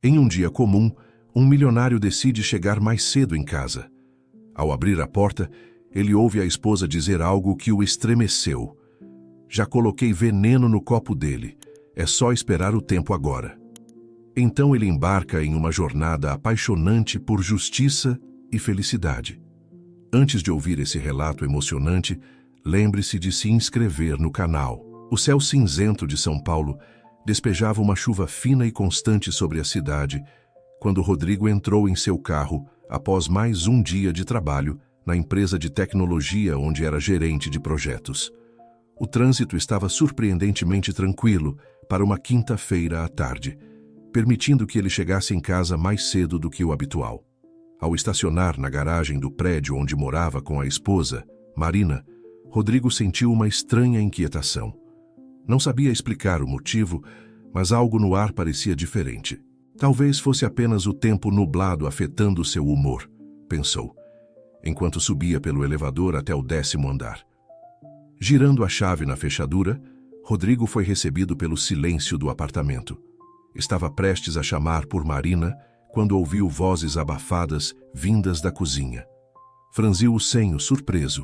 Em um dia comum, um milionário decide chegar mais cedo em casa. Ao abrir a porta, ele ouve a esposa dizer algo que o estremeceu. Já coloquei veneno no copo dele. É só esperar o tempo agora. Então ele embarca em uma jornada apaixonante por justiça e felicidade. Antes de ouvir esse relato emocionante, lembre-se de se inscrever no canal. O céu cinzento de São Paulo despejava uma chuva fina e constante sobre a cidade quando Rodrigo entrou em seu carro após mais um dia de trabalho na empresa de tecnologia onde era gerente de projetos. O trânsito estava surpreendentemente tranquilo para uma quinta-feira à tarde, permitindo que ele chegasse em casa mais cedo do que o habitual. Ao estacionar na garagem do prédio onde morava com a esposa, Marina, Rodrigo sentiu uma estranha inquietação. Não sabia explicar o motivo, mas algo no ar parecia diferente. Talvez fosse apenas o tempo nublado afetando seu humor, pensou, enquanto subia pelo elevador até o 10º andar. Girando a chave na fechadura, Rodrigo foi recebido pelo silêncio do apartamento. Estava prestes a chamar por Marina quando ouviu vozes abafadas vindas da cozinha. Franziu o senho, surpreso.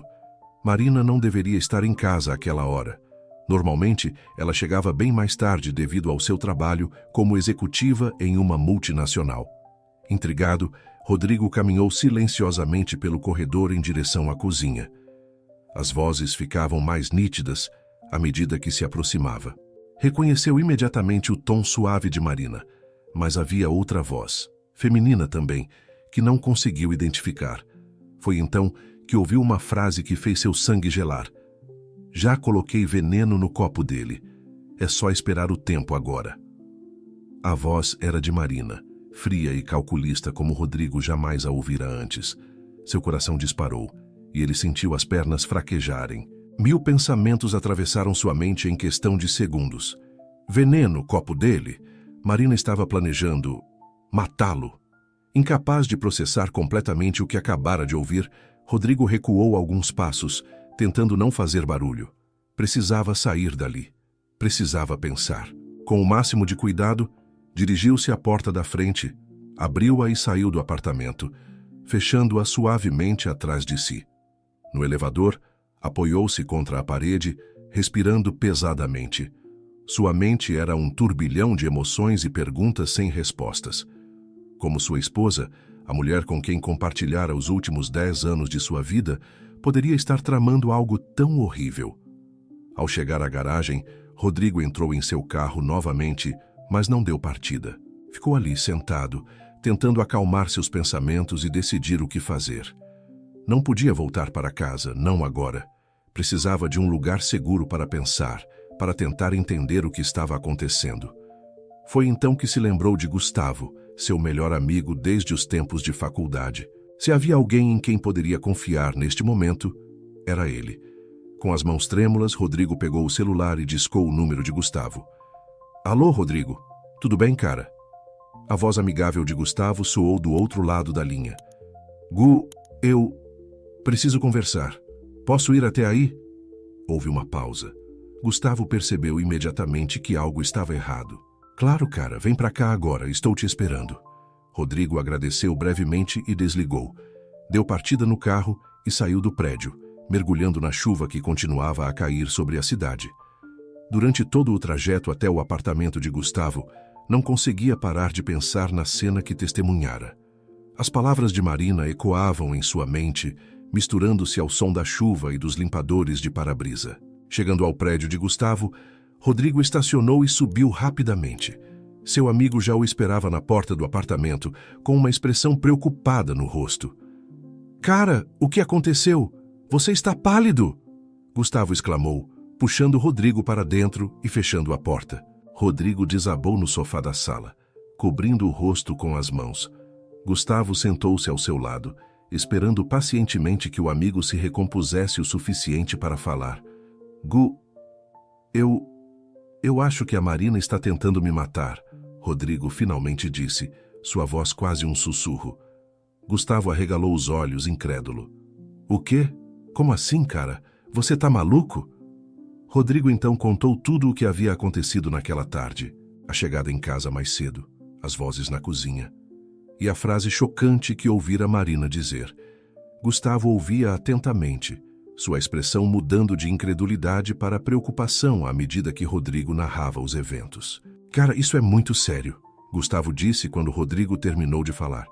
Marina não deveria estar em casa àquela hora. Normalmente, ela chegava bem mais tarde devido ao seu trabalho como executiva em uma multinacional. Intrigado, Rodrigo caminhou silenciosamente pelo corredor em direção à cozinha. As vozes ficavam mais nítidas à medida que se aproximava. Reconheceu imediatamente o tom suave de Marina, mas havia outra voz, feminina também, que não conseguiu identificar. Foi então que ouviu uma frase que fez seu sangue gelar. Já coloquei veneno no copo dele. É só esperar o tempo agora. A voz era de Marina, fria e calculista como Rodrigo jamais a ouvira antes. Seu coração disparou e ele sentiu as pernas fraquejarem. 1000 pensamentos atravessaram sua mente em questão de segundos. Veneno, copo dele? Marina estava planejando matá-lo. Incapaz de processar completamente o que acabara de ouvir, Rodrigo recuou alguns passos, tentando não fazer barulho. Precisava sair dali. Precisava pensar. Com o máximo de cuidado, dirigiu-se à porta da frente, abriu-a e saiu do apartamento, fechando-a suavemente atrás de si. No elevador, apoiou-se contra a parede, respirando pesadamente. Sua mente era um turbilhão de emoções e perguntas sem respostas. Como sua esposa, a mulher com quem compartilhara os últimos 10 anos de sua vida, poderia estar tramando algo tão horrível. Ao chegar à garagem, Rodrigo entrou em seu carro novamente, mas não deu partida. Ficou ali sentado, tentando acalmar seus pensamentos e decidir o que fazer. Não podia voltar para casa, não agora. Precisava de um lugar seguro para pensar, para tentar entender o que estava acontecendo. Foi então que se lembrou de Gustavo, seu melhor amigo desde os tempos de faculdade. Se havia alguém em quem poderia confiar neste momento, era ele. Com as mãos trêmulas, Rodrigo pegou o celular e discou o número de Gustavo. Alô, Rodrigo. Tudo bem, cara? A voz amigável de Gustavo soou do outro lado da linha. Gu, eu preciso conversar. Posso ir até aí? Houve uma pausa. Gustavo percebeu imediatamente que algo estava errado. Claro, cara, vem pra cá agora, estou te esperando. Rodrigo agradeceu brevemente e desligou. Deu partida no carro e saiu do prédio, mergulhando na chuva que continuava a cair sobre a cidade. Durante todo o trajeto até o apartamento de Gustavo, não conseguia parar de pensar na cena que testemunhara. As palavras de Marina ecoavam em sua mente, misturando-se ao som da chuva e dos limpadores de para-brisa. Chegando ao prédio de Gustavo, Rodrigo estacionou e subiu rapidamente. Seu amigo já o esperava na porta do apartamento, com uma expressão preocupada no rosto. Cara, o que aconteceu? Você está pálido! Gustavo exclamou, puxando Rodrigo para dentro e fechando a porta. Rodrigo desabou no sofá da sala, cobrindo o rosto com as mãos. Gustavo sentou-se ao seu lado, esperando pacientemente que o amigo se recompusesse o suficiente para falar. Gu, eu acho que a Marina está tentando me matar, Rodrigo finalmente disse, sua voz quase um sussurro. Gustavo arregalou os olhos, incrédulo. O quê? Como assim, cara? Você tá maluco? Rodrigo então contou tudo o que havia acontecido naquela tarde. A chegada em casa mais cedo, as vozes na cozinha e a frase chocante que ouvira Marina dizer. Gustavo ouvia atentamente, sua expressão mudando de incredulidade para preocupação à medida que Rodrigo narrava os eventos. Cara, isso é muito sério, Gustavo disse quando Rodrigo terminou de falar.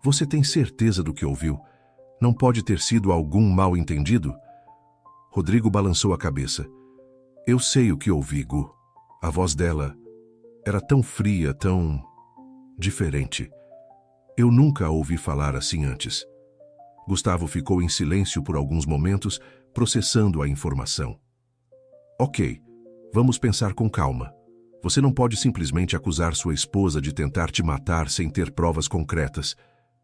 Você tem certeza do que ouviu? Não pode ter sido algum mal-entendido? Rodrigo balançou a cabeça. Eu sei o que ouvi, Gu. A voz dela era tão fria, tão diferente. Eu nunca a ouvi falar assim antes. Gustavo ficou em silêncio por alguns momentos, processando a informação. Ok, vamos pensar com calma. Você não pode simplesmente acusar sua esposa de tentar te matar sem ter provas concretas.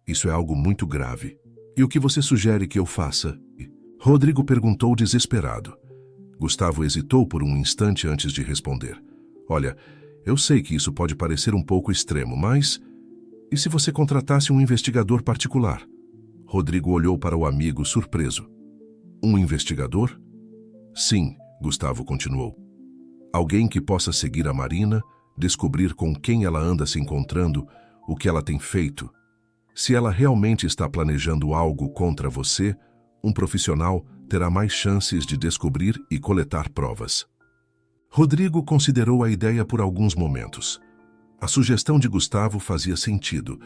Isso é algo muito grave. E o que você sugere que eu faça? Rodrigo perguntou desesperado. Gustavo hesitou por um instante antes de responder. Olha, eu sei que isso pode parecer um pouco extremo, mas... E se você contratasse um investigador particular? Rodrigo olhou para o amigo surpreso. Um investigador? Sim, Gustavo continuou. Alguém que possa seguir a Marina, descobrir com quem ela anda se encontrando, o que ela tem feito. Se ela realmente está planejando algo contra você, um profissional terá mais chances de descobrir e coletar provas. Rodrigo considerou a ideia por alguns momentos. A sugestão de Gustavo fazia sentido,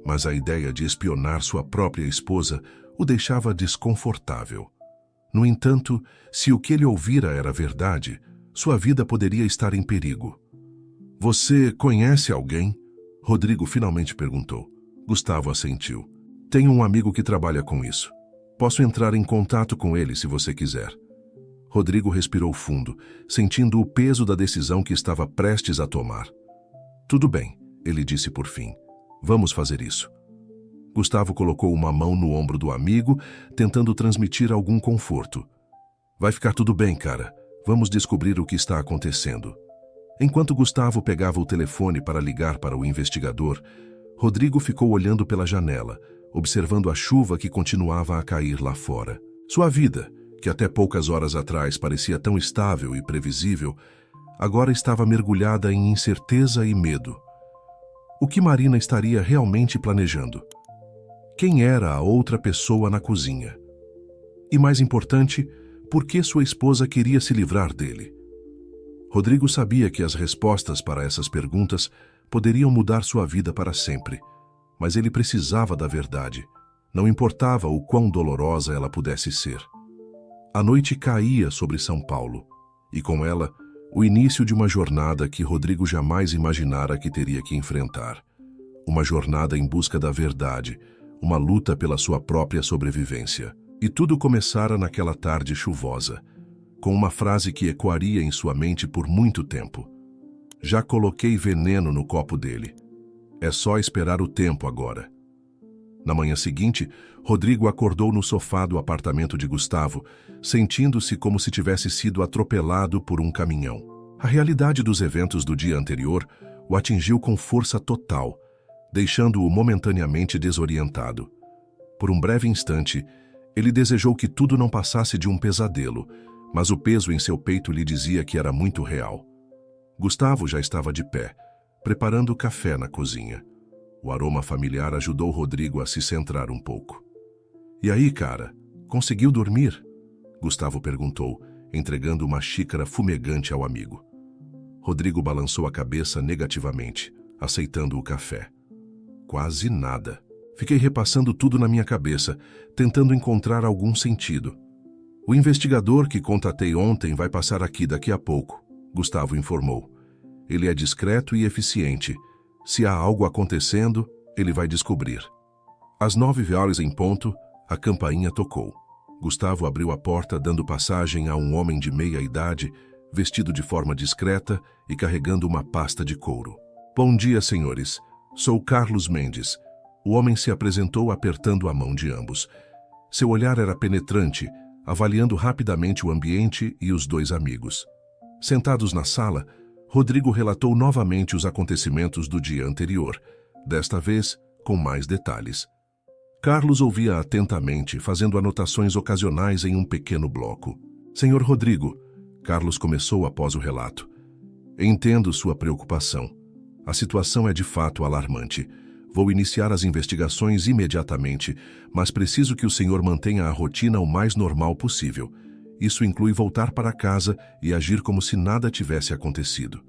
mas a ideia de espionar sua própria esposa o deixava desconfortável. No entanto, se o que ele ouvira era verdade, sua vida poderia estar em perigo. Você conhece alguém? Rodrigo finalmente perguntou. Gustavo assentiu. Tenho um amigo que trabalha com isso. Posso entrar em contato com ele se você quiser. Rodrigo respirou fundo, sentindo o peso da decisão que estava prestes a tomar. Tudo bem, ele disse por fim. Vamos fazer isso. Gustavo colocou uma mão no ombro do amigo, tentando transmitir algum conforto. Vai ficar tudo bem, cara. Vamos descobrir o que está acontecendo. Enquanto Gustavo pegava o telefone para ligar para o investigador, Rodrigo ficou olhando pela janela, observando a chuva que continuava a cair lá fora. Sua vida, que até poucas horas atrás parecia tão estável e previsível, agora estava mergulhada em incerteza e medo. O que Marina estaria realmente planejando? Quem era a outra pessoa na cozinha? E mais importante, por que sua esposa queria se livrar dele? Rodrigo sabia que as respostas para essas perguntas poderiam mudar sua vida para sempre, mas ele precisava da verdade, não importava o quão dolorosa ela pudesse ser. A noite caía sobre São Paulo, e com ela, o início de uma jornada que Rodrigo jamais imaginara que teria que enfrentar. Uma jornada em busca da verdade, uma luta pela sua própria sobrevivência. E tudo começara naquela tarde chuvosa, com uma frase que ecoaria em sua mente por muito tempo. Já coloquei veneno no copo dele. É só esperar o tempo agora. Na manhã seguinte, Rodrigo acordou no sofá do apartamento de Gustavo, sentindo-se como se tivesse sido atropelado por um caminhão. A realidade dos eventos do dia anterior o atingiu com força total, deixando-o momentaneamente desorientado. Por um breve instante, ele desejou que tudo não passasse de um pesadelo, mas o peso em seu peito lhe dizia que era muito real. Gustavo já estava de pé, preparando o café na cozinha. O aroma familiar ajudou Rodrigo a se centrar um pouco. E aí, cara, conseguiu dormir? Gustavo perguntou, entregando uma xícara fumegante ao amigo. Rodrigo balançou a cabeça negativamente, aceitando o café. Quase nada. Fiquei repassando tudo na minha cabeça, tentando encontrar algum sentido. O investigador que contatei ontem vai passar aqui daqui a pouco, Gustavo informou. Ele é discreto e eficiente. Se há algo acontecendo, ele vai descobrir. Às 9h em ponto, a campainha tocou. Gustavo abriu a porta, dando passagem a um homem de meia idade, vestido de forma discreta e carregando uma pasta de couro. Bom dia, senhores. Sou Carlos Mendes. O homem se apresentou apertando a mão de ambos. Seu olhar era penetrante, avaliando rapidamente o ambiente e os dois amigos. Sentados na sala, Rodrigo relatou novamente os acontecimentos do dia anterior, desta vez com mais detalhes. Carlos ouvia atentamente, fazendo anotações ocasionais em um pequeno bloco. Senhor Rodrigo, Carlos começou após o relato. Entendo sua preocupação. A situação é de fato alarmante. Vou iniciar as investigações imediatamente, mas preciso que o senhor mantenha a rotina o mais normal possível. Isso inclui voltar para casa e agir como se nada tivesse acontecido.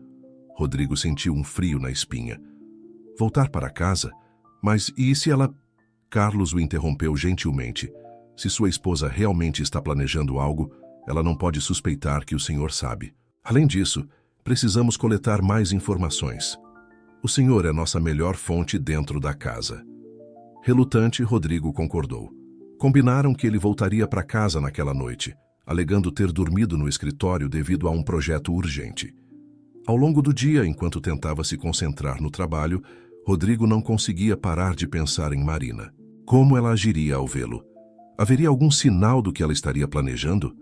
Rodrigo sentiu um frio na espinha. Voltar para casa? Mas e se ela... Carlos o interrompeu gentilmente. Se sua esposa realmente está planejando algo, ela não pode suspeitar que o senhor sabe. Além disso, precisamos coletar mais informações. O senhor é nossa melhor fonte dentro da casa. Relutante, Rodrigo concordou. Combinaram que ele voltaria para casa naquela noite, alegando ter dormido no escritório devido a um projeto urgente. Ao longo do dia, enquanto tentava se concentrar no trabalho, Rodrigo não conseguia parar de pensar em Marina. Como ela agiria ao vê-lo? Haveria algum sinal do que ela estaria planejando?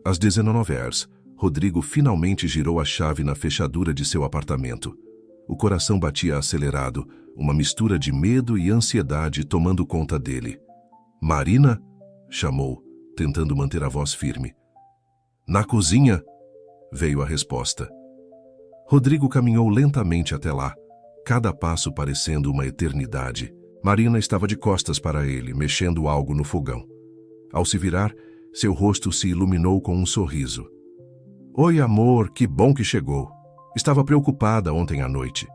Às 19h, Rodrigo finalmente girou a chave na fechadura de seu apartamento. O coração batia acelerado, uma mistura de medo e ansiedade tomando conta dele. "Marina?" chamou, tentando manter a voz firme. "Na cozinha?" veio a resposta. Rodrigo caminhou lentamente até lá, cada passo parecendo uma eternidade. Marina estava de costas para ele, mexendo algo no fogão. Ao se virar, seu rosto se iluminou com um sorriso. "Oi, amor, que bom que chegou. Estava preocupada ontem à noite."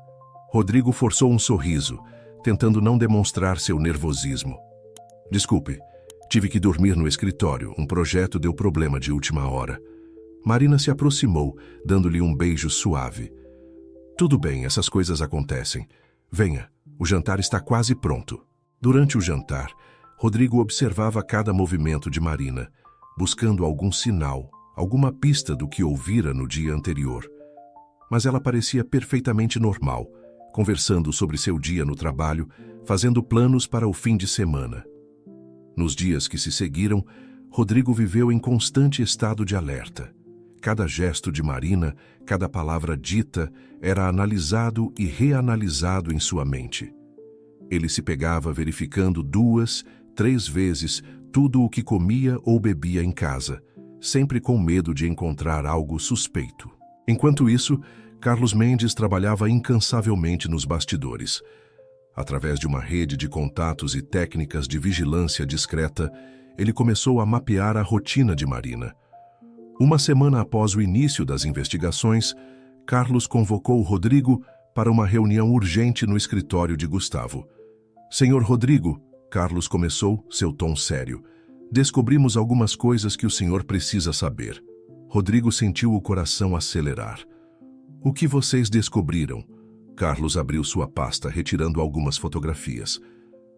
Rodrigo forçou um sorriso, tentando não demonstrar seu nervosismo. "Desculpe, tive que dormir no escritório. Um projeto deu problema de última hora." Marina se aproximou, dando-lhe um beijo suave. "Tudo bem, essas coisas acontecem. Venha, o jantar está quase pronto." Durante o jantar, Rodrigo observava cada movimento de Marina, buscando algum sinal, alguma pista do que ouvira no dia anterior. Mas ela parecia perfeitamente normal, conversando sobre seu dia no trabalho, fazendo planos para o fim de semana. Nos dias que se seguiram, Rodrigo viveu em constante estado de alerta. Cada gesto de Marina, cada palavra dita, era analisado e reanalisado em sua mente. Ele se pegava verificando 2, 3 vezes tudo o que comia ou bebia em casa, sempre com medo de encontrar algo suspeito. Enquanto isso, Carlos Mendes trabalhava incansavelmente nos bastidores. Através de uma rede de contatos e técnicas de vigilância discreta, ele começou a mapear a rotina de Marina. Uma semana após o início das investigações, Carlos convocou Rodrigo para uma reunião urgente no escritório de Gustavo. "Senhor Rodrigo", Carlos começou, seu tom sério, "descobrimos algumas coisas que o senhor precisa saber." Rodrigo sentiu o coração acelerar. "O que vocês descobriram?" Carlos abriu sua pasta, retirando algumas fotografias.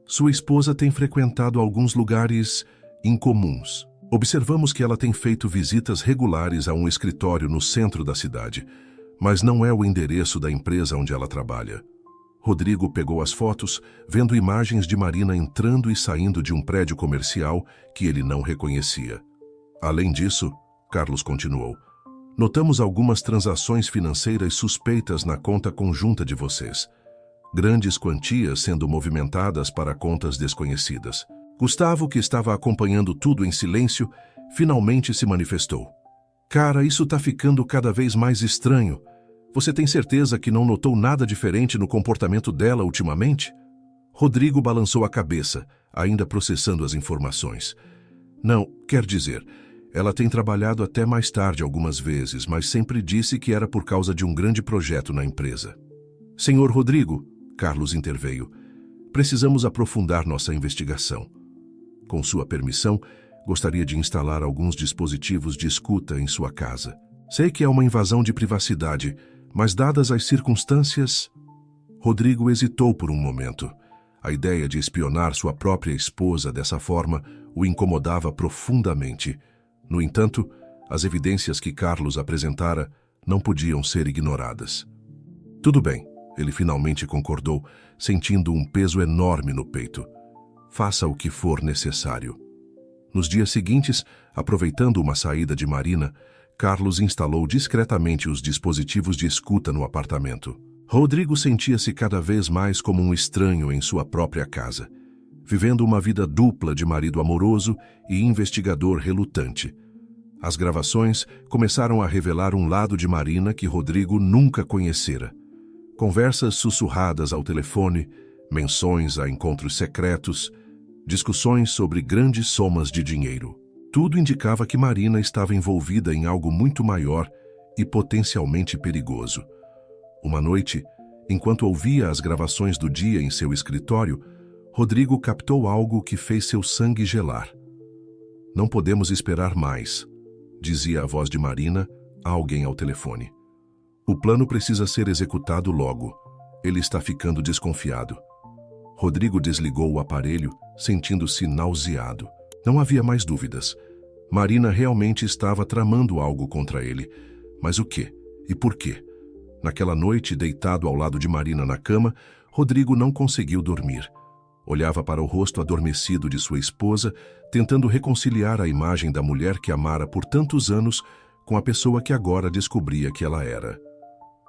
"Sua esposa tem frequentado alguns lugares incomuns. Observamos que ela tem feito visitas regulares a um escritório no centro da cidade, mas não é o endereço da empresa onde ela trabalha." Rodrigo pegou as fotos, vendo imagens de Marina entrando e saindo de um prédio comercial que ele não reconhecia. "Além disso", Carlos continuou, "notamos algumas transações financeiras suspeitas na conta conjunta de vocês. Grandes quantias sendo movimentadas para contas desconhecidas." Gustavo, que estava acompanhando tudo em silêncio, finalmente se manifestou. "Cara, isso tá ficando cada vez mais estranho. Você tem certeza que não notou nada diferente no comportamento dela ultimamente?" Rodrigo balançou a cabeça, ainda processando as informações. "Não, quer dizer, ela tem trabalhado até mais tarde algumas vezes, mas sempre disse que era por causa de um grande projeto na empresa." "Senhor Rodrigo", Carlos interveio, "precisamos aprofundar nossa investigação. Com sua permissão, gostaria de instalar alguns dispositivos de escuta em sua casa. Sei que é uma invasão de privacidade, mas dadas as circunstâncias..." Rodrigo hesitou por um momento. A ideia de espionar sua própria esposa dessa forma o incomodava profundamente. No entanto, as evidências que Carlos apresentara não podiam ser ignoradas. "Tudo bem", ele finalmente concordou, sentindo um peso enorme no peito. "Faça o que for necessário." Nos dias seguintes, aproveitando uma saída de Marina, Carlos instalou discretamente os dispositivos de escuta no apartamento. Rodrigo sentia-se cada vez mais como um estranho em sua própria casa, vivendo uma vida dupla de marido amoroso e investigador relutante. As gravações começaram a revelar um lado de Marina que Rodrigo nunca conhecera. Conversas sussurradas ao telefone, menções a encontros secretos, discussões sobre grandes somas de dinheiro. Tudo indicava que Marina estava envolvida em algo muito maior e potencialmente perigoso. Uma noite, enquanto ouvia as gravações do dia em seu escritório, Rodrigo captou algo que fez seu sangue gelar. "Não podemos esperar mais", dizia a voz de Marina a alguém ao telefone. "O plano precisa ser executado logo. Ele está ficando desconfiado." Rodrigo desligou o aparelho, sentindo-se nauseado. Não havia mais dúvidas. Marina realmente estava tramando algo contra ele. Mas o quê? E por quê? Naquela noite, deitado ao lado de Marina na cama, Rodrigo não conseguiu dormir. Olhava para o rosto adormecido de sua esposa, tentando reconciliar a imagem da mulher que amara por tantos anos com a pessoa que agora descobria que ela era.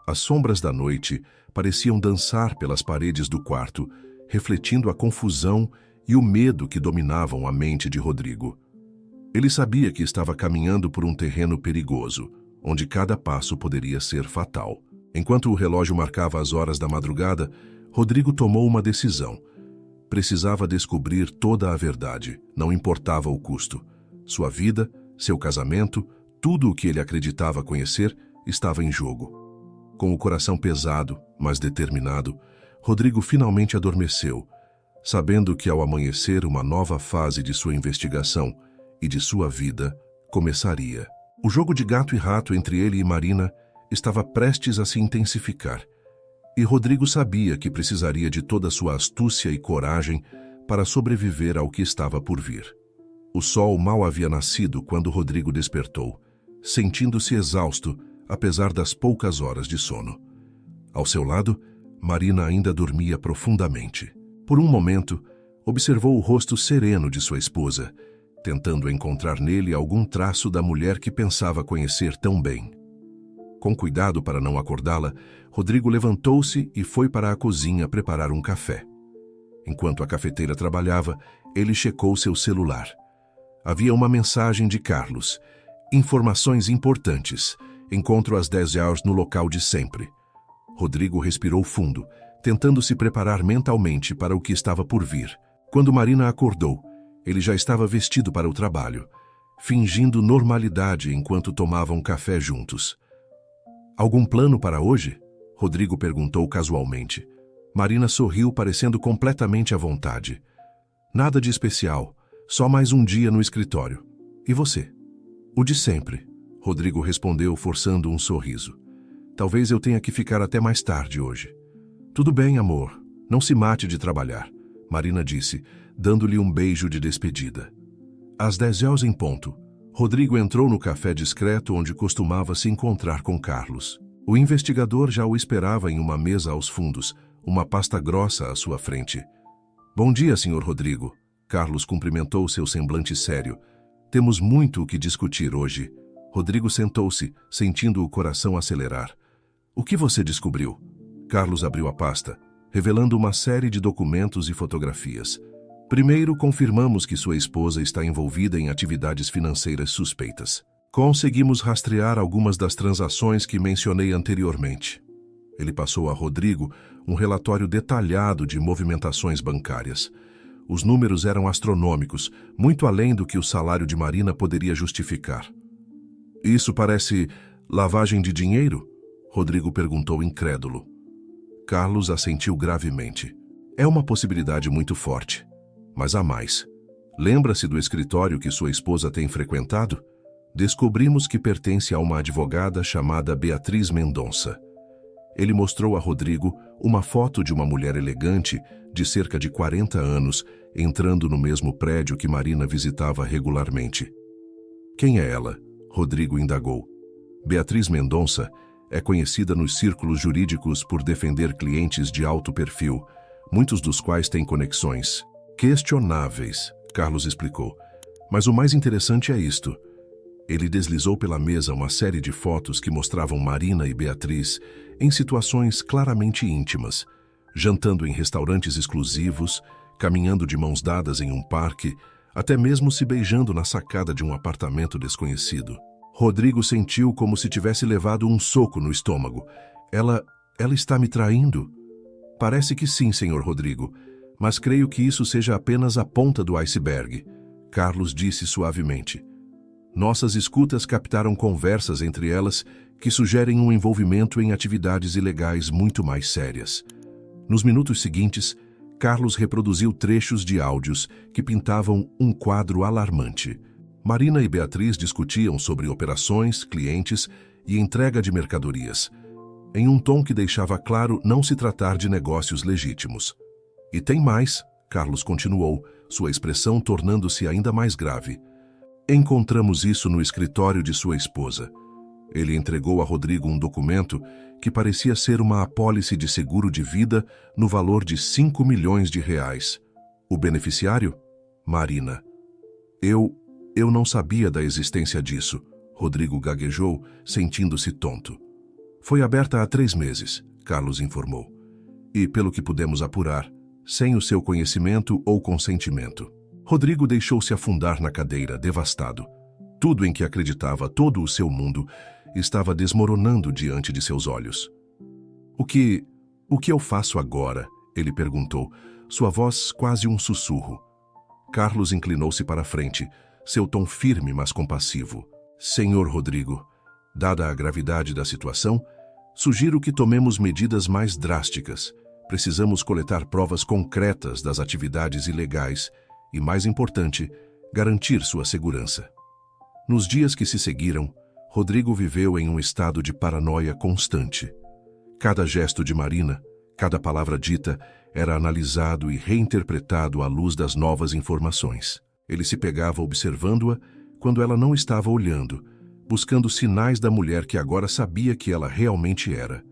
As sombras da noite pareciam dançar pelas paredes do quarto, refletindo a confusão e o medo que dominavam a mente de Rodrigo. Ele sabia que estava caminhando por um terreno perigoso, onde cada passo poderia ser fatal. Enquanto o relógio marcava as horas da madrugada, Rodrigo tomou uma decisão. Precisava descobrir toda a verdade, não importava o custo. Sua vida, seu casamento, tudo o que ele acreditava conhecer estava em jogo. Com o coração pesado, mas determinado, Rodrigo finalmente adormeceu, sabendo que ao amanhecer uma nova fase de sua investigação e de sua vida começaria. O jogo de gato e rato entre ele e Marina estava prestes a se intensificar, e Rodrigo sabia que precisaria de toda sua astúcia e coragem para sobreviver ao que estava por vir. O sol mal havia nascido quando Rodrigo despertou, sentindo-se exausto, apesar das poucas horas de sono. Ao seu lado, Marina ainda dormia profundamente. Por um momento, observou o rosto sereno de sua esposa, tentando encontrar nele algum traço da mulher que pensava conhecer tão bem. Com cuidado para não acordá-la, Rodrigo levantou-se e foi para a cozinha preparar um café. Enquanto a cafeteira trabalhava, ele checou seu celular. Havia uma mensagem de Carlos. "Informações importantes. Encontro às 10 horas no local de sempre." Rodrigo respirou fundo, tentando se preparar mentalmente para o que estava por vir. Quando Marina acordou, ele já estava vestido para o trabalho, fingindo normalidade enquanto tomavam café juntos. "Algum plano para hoje?" Rodrigo perguntou casualmente. Marina sorriu, parecendo completamente à vontade. "Nada de especial, só mais um dia no escritório. E você?" "O de sempre", Rodrigo respondeu, forçando um sorriso. "Talvez eu tenha que ficar até mais tarde hoje." "Tudo bem, amor. Não se mate de trabalhar", Marina disse, dando-lhe um beijo de despedida. Às 10 horas em ponto, Rodrigo entrou no café discreto onde costumava se encontrar com Carlos. O investigador já o esperava em uma mesa aos fundos, uma pasta grossa à sua frente. "Bom dia, Sr. Rodrigo." Carlos cumprimentou seu semblante sério. "Temos muito o que discutir hoje." Rodrigo sentou-se, sentindo o coração acelerar. "O que você descobriu?" Carlos abriu a pasta, revelando uma série de documentos e fotografias. "Primeiro, confirmamos que sua esposa está envolvida em atividades financeiras suspeitas. Conseguimos rastrear algumas das transações que mencionei anteriormente." Ele passou a Rodrigo um relatório detalhado de movimentações bancárias. Os números eram astronômicos, muito além do que o salário de Marina poderia justificar. "Isso parece lavagem de dinheiro?" Rodrigo perguntou incrédulo. Carlos assentiu gravemente. "É uma possibilidade muito forte. Mas há mais. Lembra-se do escritório que sua esposa tem frequentado? Descobrimos que pertence a uma advogada chamada Beatriz Mendonça." Ele mostrou a Rodrigo uma foto de uma mulher elegante de cerca de 40 anos entrando no mesmo prédio que Marina visitava regularmente. "Quem é ela?" Rodrigo indagou. "Beatriz Mendonça é conhecida nos círculos jurídicos por defender clientes de alto perfil, muitos dos quais têm conexões questionáveis", Carlos explicou. "Mas o mais interessante é isto." Ele deslizou pela mesa uma série de fotos que mostravam Marina e Beatriz em situações claramente íntimas, jantando em restaurantes exclusivos, caminhando de mãos dadas em um parque, até mesmo se beijando na sacada de um apartamento desconhecido. Rodrigo sentiu como se tivesse levado um soco no estômago. Ela Ela está me traindo? Parece que sim, Sr. Rodrigo, mas creio que isso seja apenas a ponta do iceberg, Carlos disse suavemente. Nossas escutas captaram conversas entre elas que sugerem um envolvimento em atividades ilegais muito mais sérias. Nos minutos seguintes, Carlos reproduziu trechos de áudios que pintavam um quadro alarmante. Marina e Beatriz discutiam sobre operações, clientes e entrega de mercadorias, em um tom que deixava claro não se tratar de negócios legítimos. E tem mais, Carlos continuou, sua expressão tornando-se ainda mais grave. Encontramos isso no escritório de sua esposa. Ele entregou a Rodrigo um documento que parecia ser uma apólice de seguro de vida no valor de 5 milhões de reais. O beneficiário? Marina. Eu não sabia da existência disso, Rodrigo gaguejou, sentindo-se tonto. Foi aberta há 3 meses, Carlos informou. E, pelo que pudemos apurar, sem o seu conhecimento ou consentimento. Rodrigo deixou-se afundar na cadeira, devastado. Tudo em que acreditava, todo o seu mundo, estava desmoronando diante de seus olhos. O que eu faço agora? Ele perguntou, sua voz quase um sussurro. Carlos inclinou-se para a frente, seu tom firme, mas compassivo. Senhor Rodrigo, dada a gravidade da situação, sugiro que tomemos medidas mais drásticas. Precisamos coletar provas concretas das atividades ilegais e, mais importante, garantir sua segurança. Nos dias que se seguiram, Rodrigo viveu em um estado de paranoia constante. Cada gesto de Marina, cada palavra dita, era analisado e reinterpretado à luz das novas informações. Ele se pegava observando-a quando ela não estava olhando, buscando sinais da mulher que agora sabia que ela realmente era.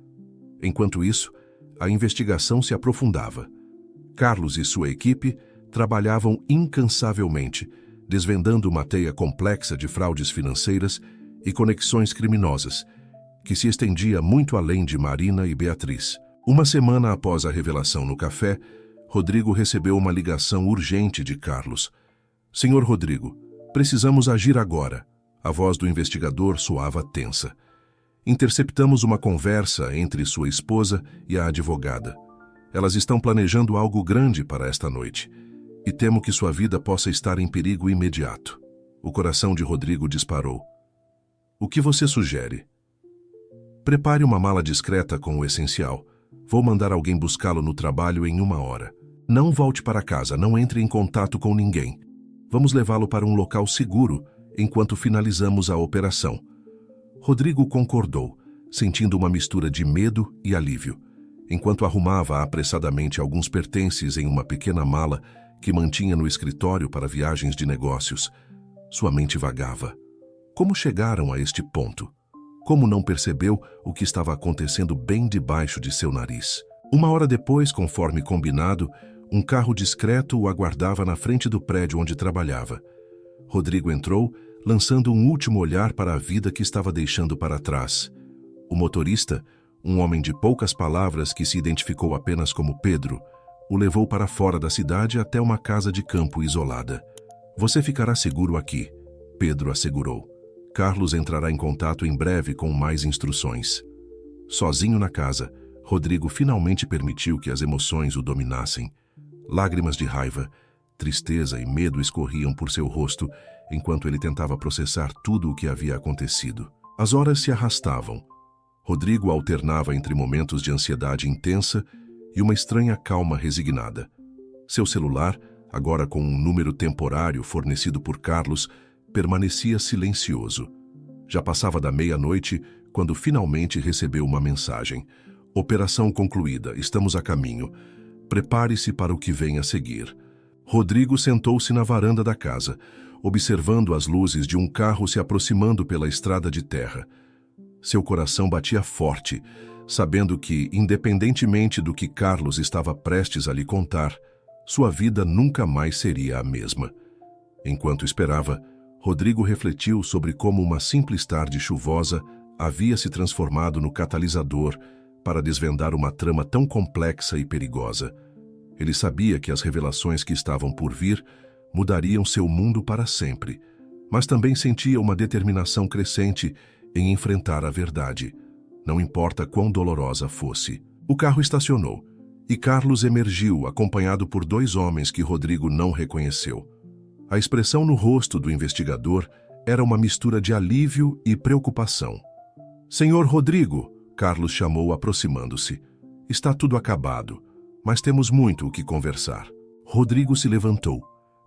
Enquanto isso, a investigação se aprofundava. Carlos e sua equipe trabalhavam incansavelmente, desvendando uma teia complexa de fraudes financeiras e conexões criminosas, que se estendia muito além de Marina e Beatriz. Uma semana após a revelação no café, Rodrigo recebeu uma ligação urgente de Carlos. Senhor Rodrigo, precisamos agir agora. A voz do investigador soava tensa. Interceptamos uma conversa entre sua esposa e a advogada. Elas estão planejando algo grande para esta noite, e temo que sua vida possa estar em perigo imediato. O coração de Rodrigo disparou. O que você sugere? Prepare uma mala discreta com o essencial. Vou mandar alguém buscá-lo no trabalho em 1 hora. Não volte para casa, não entre em contato com ninguém. Vamos levá-lo para um local seguro enquanto finalizamos a operação. Rodrigo concordou, sentindo uma mistura de medo e alívio, enquanto arrumava apressadamente alguns pertences em uma pequena mala que mantinha no escritório para viagens de negócios. Sua mente vagava. Como chegaram a este ponto? Como não percebeu o que estava acontecendo bem debaixo de seu nariz? 1 hora depois, conforme combinado, um carro discreto o aguardava na frente do prédio onde trabalhava. Rodrigo entrou, lançando um último olhar para a vida que estava deixando para trás. O motorista, um homem de poucas palavras que se identificou apenas como Pedro, o levou para fora da cidade até uma casa de campo isolada. Você ficará seguro aqui, Pedro assegurou. Carlos entrará em contato em breve com mais instruções. Sozinho na casa, Rodrigo finalmente permitiu que as emoções o dominassem. Lágrimas de raiva, tristeza e medo escorriam por seu rosto enquanto ele tentava processar tudo o que havia acontecido. As horas se arrastavam. Rodrigo alternava entre momentos de ansiedade intensa e uma estranha calma resignada. Seu celular, agora com um número temporário fornecido por Carlos, permanecia silencioso. Já passava da meia-noite quando finalmente recebeu uma mensagem. Operação concluída, estamos a caminho. Prepare-se para o que vem a seguir. Rodrigo sentou-se na varanda da casa, observando as luzes de um carro se aproximando pela estrada de terra. Seu coração batia forte, sabendo que, independentemente do que Carlos estava prestes a lhe contar, sua vida nunca mais seria a mesma. Enquanto esperava, Rodrigo refletiu sobre como uma simples tarde chuvosa havia se transformado no catalisador para desvendar uma trama tão complexa e perigosa. Ele sabia que as revelações que estavam por vir mudariam seu mundo para sempre, mas também sentia uma determinação crescente em enfrentar a verdade. não importa quão dolorosa fosse. O carro estacionou e Carlos emergiu, acompanhado por 2 homens que Rodrigo não reconheceu. A expressão no rosto do investigador era uma mistura de alívio e preocupação. "Senhor Rodrigo", Carlos chamou aproximando-se. "Está tudo acabado, mas temos muito o que conversar." Rodrigo se levantou,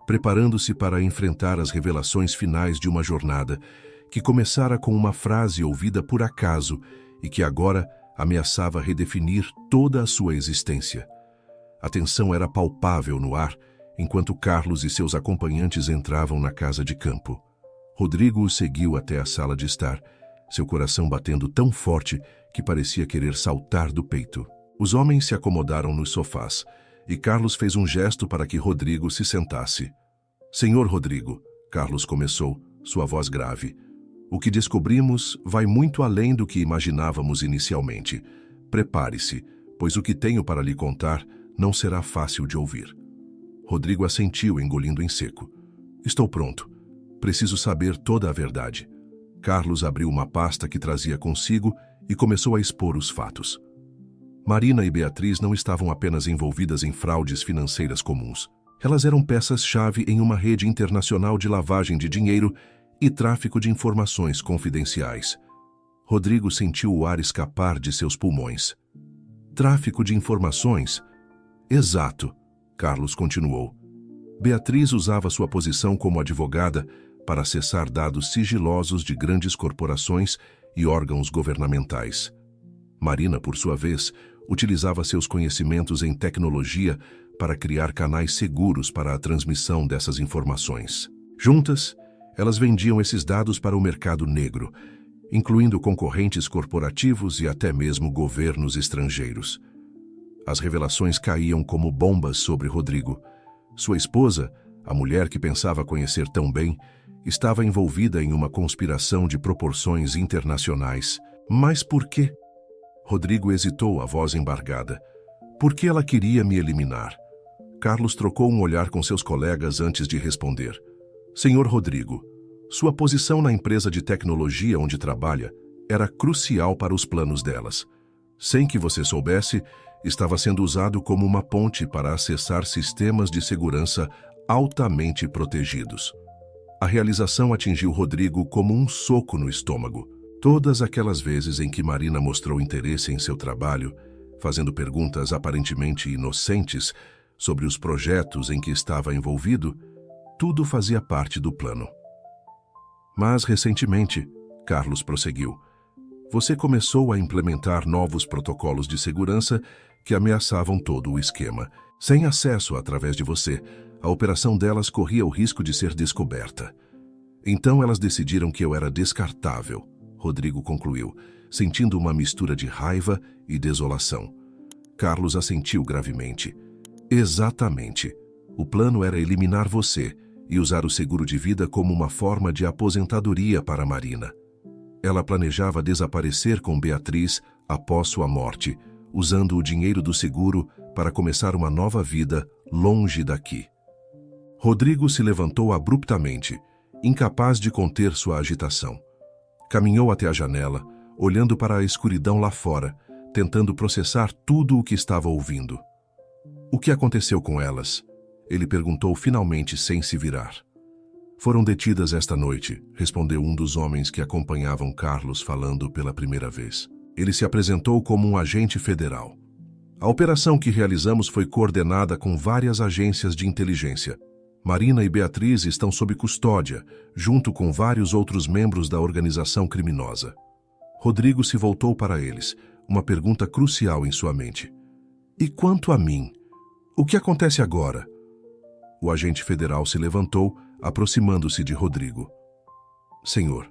preparando-se para enfrentar as revelações finais de uma jornada que começara com uma frase ouvida por acaso e que agora ameaçava redefinir toda a sua existência. A tensão era palpável no ar enquanto Carlos e seus acompanhantes entravam na casa de campo. Rodrigo os seguiu até a sala de estar, seu coração batendo tão forte que parecia querer saltar do peito. Os homens se acomodaram nos sofás e Carlos fez um gesto para que Rodrigo se sentasse. "Senhor Rodrigo", Carlos começou, sua voz grave, "o que descobrimos vai muito além do que imaginávamos inicialmente. Prepare-se, pois o que tenho para lhe contar não será fácil de ouvir." Rodrigo assentiu, engolindo em seco. "Estou pronto. Preciso saber toda a verdade." Carlos abriu uma pasta que trazia consigo e começou a expor os fatos. Marina e Beatriz não estavam apenas envolvidas em fraudes financeiras comuns. Elas eram peças-chave em uma rede internacional de lavagem de dinheiro e tráfico de informações confidenciais. Rodrigo sentiu o ar escapar de seus pulmões. "Tráfico de informações?" "Exato", Carlos continuou. Beatriz usava sua posição como advogada para acessar dados sigilosos de grandes corporações e órgãos governamentais. Marina, por sua vez, utilizava seus conhecimentos em tecnologia para criar canais seguros para a transmissão dessas informações. Juntas, elas vendiam esses dados para o mercado negro, incluindo concorrentes corporativos e até mesmo governos estrangeiros. As revelações caíam como bombas sobre Rodrigo. Sua esposa, a mulher que pensava conhecer tão bem, estava envolvida em uma conspiração de proporções internacionais. Mas por quê? Rodrigo hesitou, a voz embargada. "Por que ela queria me eliminar?" Carlos trocou um olhar com seus colegas antes de responder. "Senhor Rodrigo, sua posição na empresa de tecnologia onde trabalha era crucial para os planos delas. Sem que você soubesse, estava sendo usado como uma ponte para acessar sistemas de segurança altamente protegidos." A realização atingiu Rodrigo como um soco no estômago. Todas aquelas vezes em que Marina mostrou interesse em seu trabalho, fazendo perguntas aparentemente inocentes sobre os projetos em que estava envolvido, tudo fazia parte do plano. "Mas recentemente", Carlos prosseguiu, "você começou a implementar novos protocolos de segurança que ameaçavam todo o esquema. Sem acesso através de você, a operação delas corria o risco de ser descoberta. Então elas decidiram que eu era descartável", Rodrigo concluiu, sentindo uma mistura de raiva e desolação. Carlos assentiu gravemente. "Exatamente. O plano era eliminar você e usar o seguro de vida como uma forma de aposentadoria para Marina. Ela planejava desaparecer com Beatriz após sua morte, usando o dinheiro do seguro para começar uma nova vida longe daqui." Rodrigo se levantou abruptamente, incapaz de conter sua agitação. Caminhou até a janela, olhando para a escuridão lá fora, tentando processar tudo o que estava ouvindo. "O que aconteceu com elas?" ele perguntou finalmente sem se virar. "Foram detidas esta noite", respondeu um dos homens que acompanhavam Carlos falando pela primeira vez. Ele se apresentou como um agente federal. "A operação que realizamos foi coordenada com várias agências de inteligência. Marina e Beatriz estão sob custódia, junto com vários outros membros da organização criminosa." Rodrigo se voltou para eles, uma pergunta crucial em sua mente. "E quanto a mim? O que acontece agora?" O agente federal se levantou, aproximando-se de Rodrigo. "Senhor,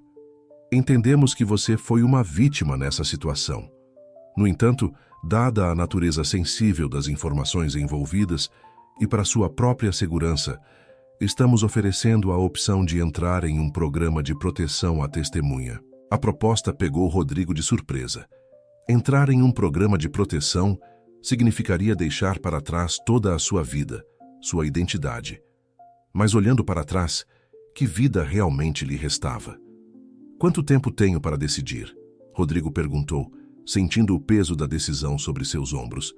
entendemos que você foi uma vítima nessa situação. No entanto, dada a natureza sensível das informações envolvidas e para sua própria segurança, estamos oferecendo a opção de entrar em um programa de proteção à testemunha." A proposta pegou Rodrigo de surpresa. Entrar em um programa de proteção significaria deixar para trás toda a sua vida, sua identidade. Mas olhando para trás, que vida realmente lhe restava? "Quanto tempo tenho para decidir?" Rodrigo perguntou, sentindo o peso da decisão sobre seus ombros.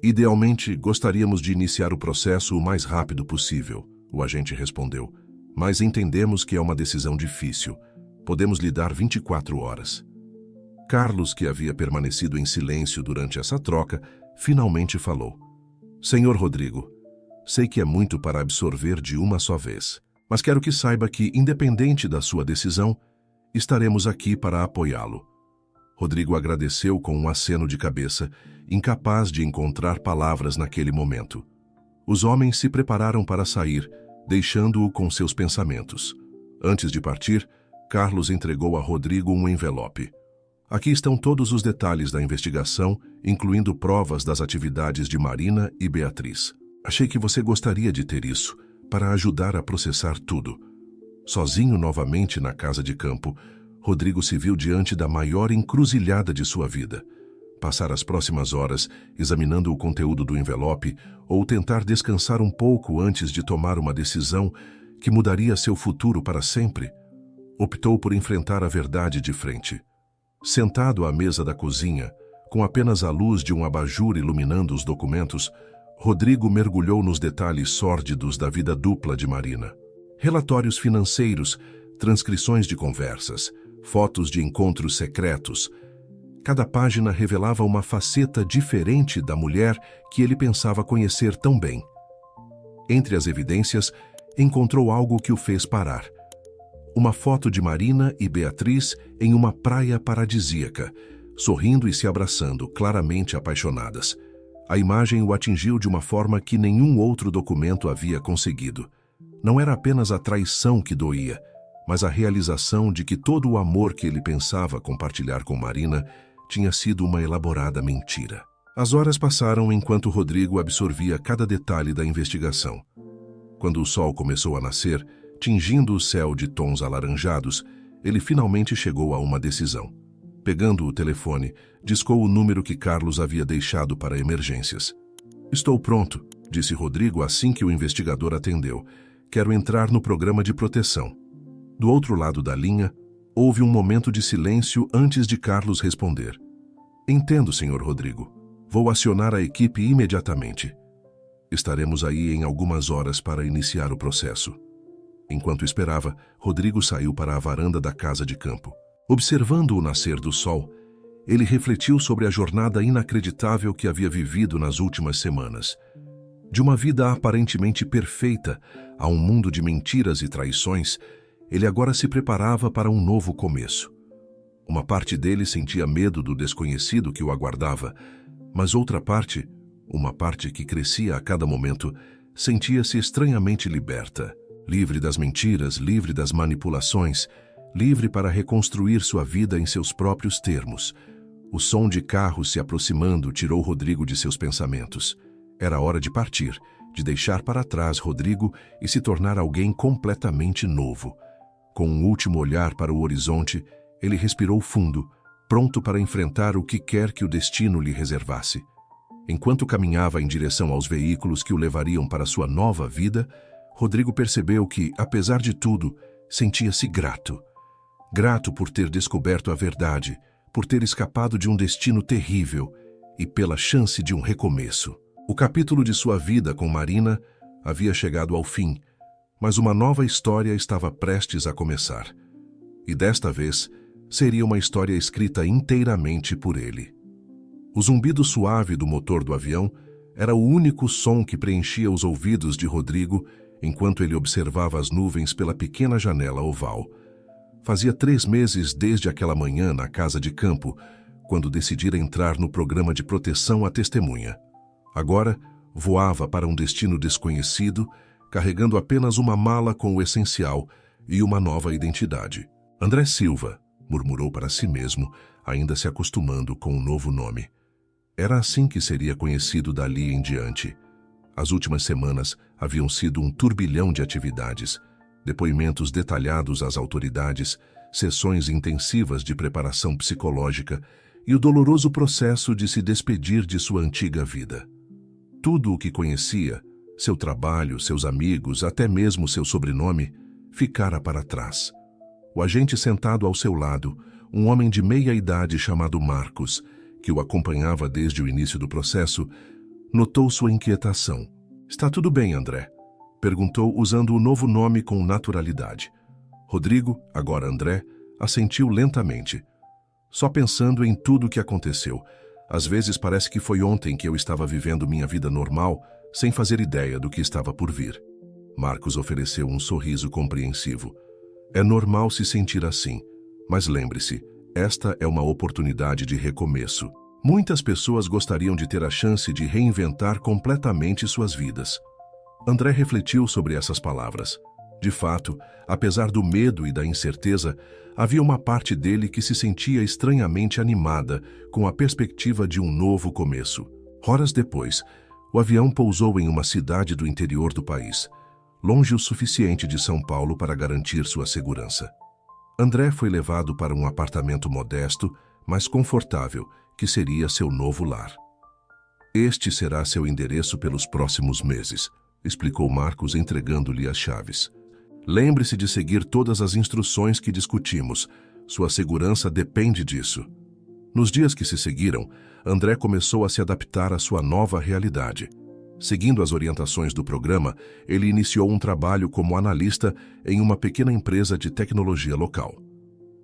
Idealmente, gostaríamos de iniciar o processo o mais rápido possível, o agente respondeu. Mas entendemos que é uma decisão difícil. Podemos lhe dar 24 horas. Carlos, que havia permanecido em silêncio durante essa troca, finalmente falou. Senhor Rodrigo, sei que é muito para absorver de uma só vez, mas quero que saiba que, independente da sua decisão, estaremos aqui para apoiá-lo. Rodrigo agradeceu com um aceno de cabeça, incapaz de encontrar palavras naquele momento. Os homens se prepararam para sair, deixando-o com seus pensamentos. Antes de partir, Carlos entregou a Rodrigo um envelope. Aqui estão todos os detalhes da investigação, incluindo provas das atividades de Marina e Beatriz. Achei que você gostaria de ter isso, para ajudar a processar tudo. Sozinho novamente na casa de campo, Rodrigo se viu diante da maior encruzilhada de sua vida. Passar as próximas horas examinando o conteúdo do envelope ou tentar descansar um pouco antes de tomar uma decisão que mudaria seu futuro para sempre. Optou por enfrentar a verdade de frente. Sentado à mesa da cozinha, com apenas a luz de um abajur iluminando os documentos, Rodrigo mergulhou nos detalhes sórdidos da vida dupla de Marina. Relatórios financeiros, transcrições de conversas, fotos de encontros secretos. Cada página revelava uma faceta diferente da mulher que ele pensava conhecer tão bem. Entre as evidências, encontrou algo que o fez parar. Uma foto de Marina e Beatriz em uma praia paradisíaca, sorrindo e se abraçando, claramente apaixonadas. A imagem o atingiu de uma forma que nenhum outro documento havia conseguido. Não era apenas a traição que doía, mas a realização de que todo o amor que ele pensava compartilhar com Marina tinha sido uma elaborada mentira. As horas passaram enquanto Rodrigo absorvia cada detalhe da investigação. Quando o sol começou a nascer, tingindo o céu de tons alaranjados, ele finalmente chegou a uma decisão. Pegando o telefone, discou o número que Carlos havia deixado para emergências. Estou pronto, disse Rodrigo assim que o investigador atendeu. Quero entrar no programa de proteção. Do outro lado da linha, houve um momento de silêncio antes de Carlos responder. Entendo, senhor Rodrigo. Vou acionar a equipe imediatamente. Estaremos aí em algumas horas para iniciar o processo. Enquanto esperava, Rodrigo saiu para a varanda da casa de campo. Observando o nascer do sol, ele refletiu sobre a jornada inacreditável que havia vivido nas últimas semanas. De uma vida aparentemente perfeita a um mundo de mentiras e traições, ele agora se preparava para um novo começo. Uma parte dele sentia medo do desconhecido que o aguardava, mas outra parte, uma parte que crescia a cada momento, sentia-se estranhamente liberta. Livre das mentiras, livre das manipulações, livre para reconstruir sua vida em seus próprios termos. O som de carros se aproximando tirou Rodrigo de seus pensamentos. Era hora de partir, de deixar para trás Rodrigo e se tornar alguém completamente novo. Com um último olhar para o horizonte, ele respirou fundo, pronto para enfrentar o que quer que o destino lhe reservasse. Enquanto caminhava em direção aos veículos que o levariam para sua nova vida, Rodrigo percebeu que, apesar de tudo, sentia-se grato. Grato por ter descoberto a verdade, por ter escapado de um destino terrível e pela chance de um recomeço. O capítulo de sua vida com Marina havia chegado ao fim, mas uma nova história estava prestes a começar. E desta vez, seria uma história escrita inteiramente por ele. O zumbido suave do motor do avião era o único som que preenchia os ouvidos de Rodrigo enquanto ele observava as nuvens pela pequena janela oval. Fazia 3 meses desde aquela manhã na casa de campo, quando decidira entrar no programa de proteção à testemunha. Agora, voava para um destino desconhecido, carregando apenas uma mala com o essencial e uma nova identidade. André Silva, murmurou para si mesmo, ainda se acostumando com o novo nome. Era assim que seria conhecido dali em diante. As últimas semanas haviam sido um turbilhão de atividades, depoimentos detalhados às autoridades, sessões intensivas de preparação psicológica e o doloroso processo de se despedir de sua antiga vida. Tudo o que conhecia, seu trabalho, seus amigos, até mesmo seu sobrenome, ficara para trás. O agente sentado ao seu lado, um homem de meia idade chamado Marcos, que o acompanhava desde o início do processo, notou sua inquietação. "Está tudo bem, André?" perguntou usando o novo nome com naturalidade. Rodrigo, agora André, assentiu lentamente. "Só pensando em tudo o que aconteceu. Às vezes parece que foi ontem que eu estava vivendo minha vida normal, sem fazer ideia do que estava por vir." Marcos ofereceu um sorriso compreensivo. "É normal se sentir assim, mas lembre-se, esta é uma oportunidade de recomeço. Muitas pessoas gostariam de ter a chance de reinventar completamente suas vidas." André refletiu sobre essas palavras. De fato, apesar do medo e da incerteza, havia uma parte dele que se sentia estranhamente animada com a perspectiva de um novo começo. Horas depois, o avião pousou em uma cidade do interior do país, longe o suficiente de São Paulo para garantir sua segurança. André foi levado para um apartamento modesto, mas confortável, que seria seu novo lar. "Este será seu endereço pelos próximos meses", explicou Marcos, entregando-lhe as chaves. "Lembre-se de seguir todas as instruções que discutimos. Sua segurança depende disso." Nos dias que se seguiram, André começou a se adaptar à sua nova realidade. Seguindo as orientações do programa, ele iniciou um trabalho como analista em uma pequena empresa de tecnologia local.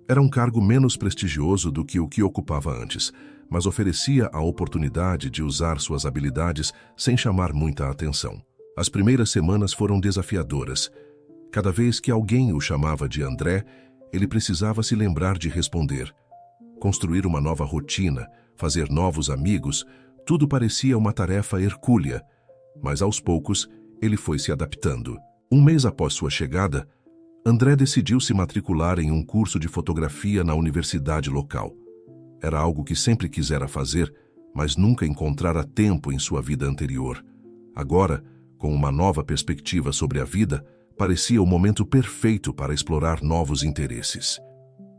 Era um cargo menos prestigioso do que o que ocupava antes, mas oferecia a oportunidade de usar suas habilidades sem chamar muita atenção. As primeiras semanas foram desafiadoras. Cada vez que alguém o chamava de André, ele precisava se lembrar de responder. Construir uma nova rotina, fazer novos amigos, tudo parecia uma tarefa hercúlea, mas aos poucos ele foi se adaptando. Um mês após sua chegada, André decidiu se matricular em um curso de fotografia na universidade local. Era algo que sempre quisera fazer, mas nunca encontrara tempo em sua vida anterior. Agora, com uma nova perspectiva sobre a vida, parecia o momento perfeito para explorar novos interesses.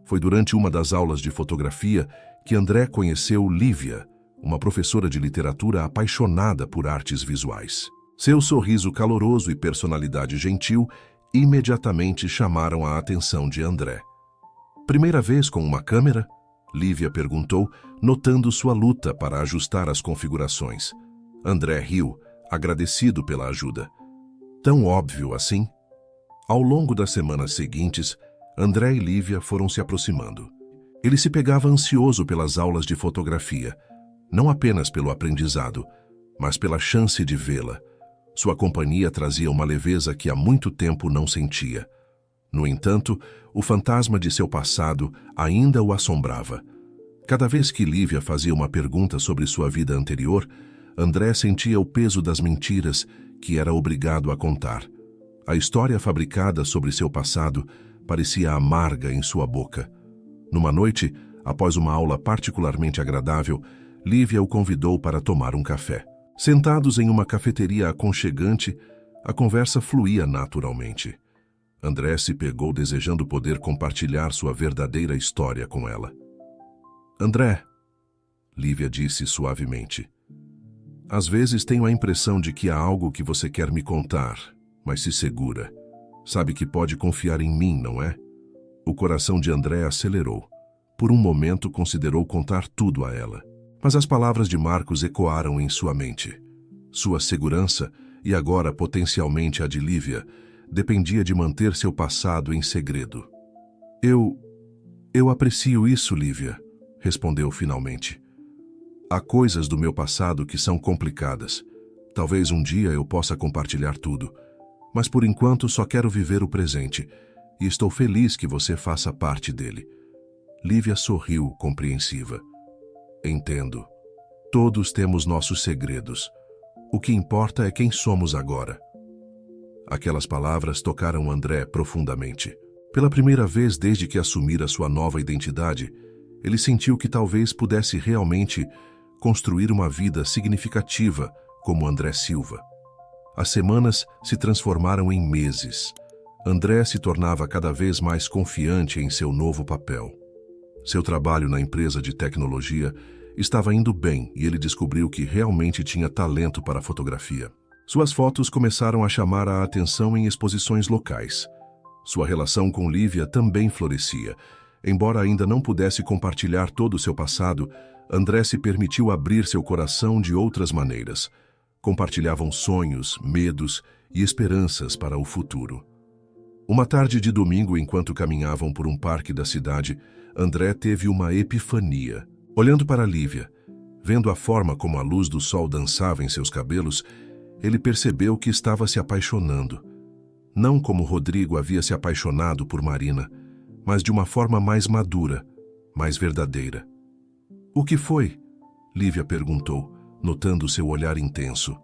Foi durante uma das aulas de fotografia que André conheceu Lívia, uma professora de literatura apaixonada por artes visuais. Seu sorriso caloroso e personalidade gentil imediatamente chamaram a atenção de André. "Primeira vez com uma câmera?" Lívia perguntou, notando sua luta para ajustar as configurações. André riu, agradecido pela ajuda. "Tão óbvio assim?" Ao longo das semanas seguintes, André e Lívia foram se aproximando. Ele se pegava ansioso pelas aulas de fotografia, não apenas pelo aprendizado, mas pela chance de vê-la. Sua companhia trazia uma leveza que há muito tempo não sentia. No entanto, o fantasma de seu passado ainda o assombrava. Cada vez que Lívia fazia uma pergunta sobre sua vida anterior, André sentia o peso das mentiras que era obrigado a contar. A história fabricada sobre seu passado parecia amarga em sua boca. Numa noite, após uma aula particularmente agradável, Lívia o convidou para tomar um café. Sentados em uma cafeteria aconchegante, a conversa fluía naturalmente. André se pegou desejando poder compartilhar sua verdadeira história com ela. "André", Lívia disse suavemente, "às vezes tenho a impressão de que há algo que você quer me contar, mas se segura. Sabe que pode confiar em mim, não é?" O coração de André acelerou. Por um momento considerou contar tudo a ela. Mas as palavras de Marcos ecoaram em sua mente. Sua segurança, e agora potencialmente a de Lívia, dependia de manter seu passado em segredo. Eu aprecio isso, Lívia", respondeu finalmente. "Há coisas do meu passado que são complicadas. Talvez um dia eu possa compartilhar tudo. Mas por enquanto só quero viver o presente, e estou feliz que você faça parte dele." Lívia sorriu, compreensiva. "Entendo. Todos temos nossos segredos. O que importa é quem somos agora." Aquelas palavras tocaram André profundamente. Pela primeira vez desde que assumira sua nova identidade, ele sentiu que talvez pudesse realmente construir uma vida significativa como André Silva. As semanas se transformaram em meses. André se tornava cada vez mais confiante em seu novo papel. Seu trabalho na empresa de tecnologia estava indo bem e ele descobriu que realmente tinha talento para a fotografia. Suas fotos começaram a chamar a atenção em exposições locais. Sua relação com Lívia também florescia. Embora ainda não pudesse compartilhar todo o seu passado, André se permitiu abrir seu coração de outras maneiras. Compartilhavam sonhos, medos e esperanças para o futuro. Uma tarde de domingo, enquanto caminhavam por um parque da cidade, André teve uma epifania. Olhando para Lívia, vendo a forma como a luz do sol dançava em seus cabelos, ele percebeu que estava se apaixonando. Não como Rodrigo havia se apaixonado por Marina, mas de uma forma mais madura, mais verdadeira. "O que foi?" Lívia perguntou, notando seu olhar intenso.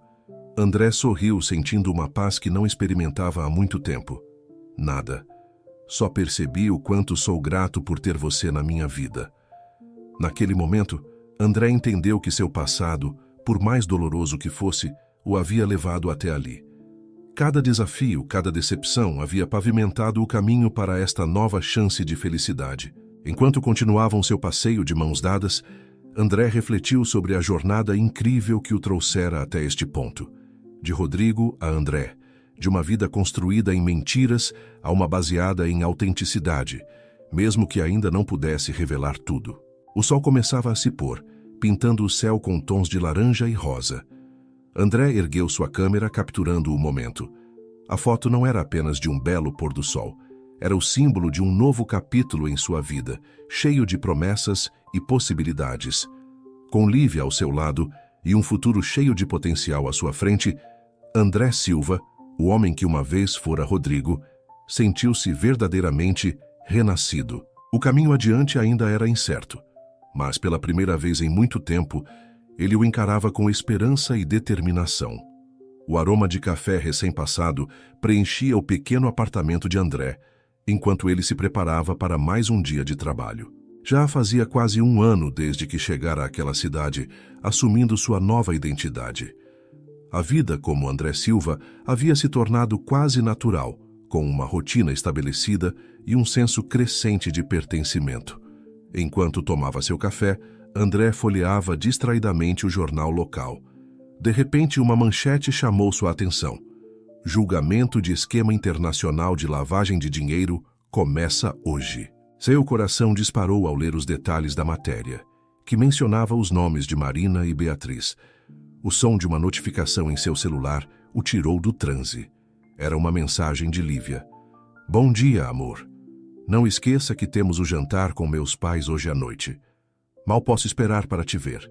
André sorriu, sentindo uma paz que não experimentava há muito tempo. "Nada. Só percebi o quanto sou grato por ter você na minha vida." Naquele momento, André entendeu que seu passado, por mais doloroso que fosse, o havia levado até ali. Cada desafio, cada decepção havia pavimentado o caminho para esta nova chance de felicidade. Enquanto continuavam seu passeio de mãos dadas, André refletiu sobre a jornada incrível que o trouxera até este ponto. De Rodrigo a André, de uma vida construída em mentiras a uma baseada em autenticidade, mesmo que ainda não pudesse revelar tudo. O sol começava a se pôr, pintando o céu com tons de laranja e rosa. André ergueu sua câmera, capturando o momento. A foto não era apenas de um belo pôr do sol. Era o símbolo de um novo capítulo em sua vida, cheio de promessas e possibilidades. Com Lívia ao seu lado e um futuro cheio de potencial à sua frente, André Silva, o homem que uma vez fora Rodrigo, sentiu-se verdadeiramente renascido. O caminho adiante ainda era incerto, mas pela primeira vez em muito tempo, ele o encarava com esperança e determinação. O aroma de café recém-passado preenchia o pequeno apartamento de André, enquanto ele se preparava para mais um dia de trabalho. Já fazia quase um ano desde que chegara àquela cidade, assumindo sua nova identidade. A vida como André Silva havia se tornado quase natural, com uma rotina estabelecida e um senso crescente de pertencimento. Enquanto tomava seu café, André folheava distraidamente o jornal local. De repente, uma manchete chamou sua atenção. "Julgamento de esquema internacional de lavagem de dinheiro começa hoje." Seu coração disparou ao ler os detalhes da matéria, que mencionava os nomes de Marina e Beatriz. O som de uma notificação em seu celular o tirou do transe. Era uma mensagem de Lívia. "Bom dia, amor. Não esqueça que temos o jantar com meus pais hoje à noite. Mal posso esperar para te ver."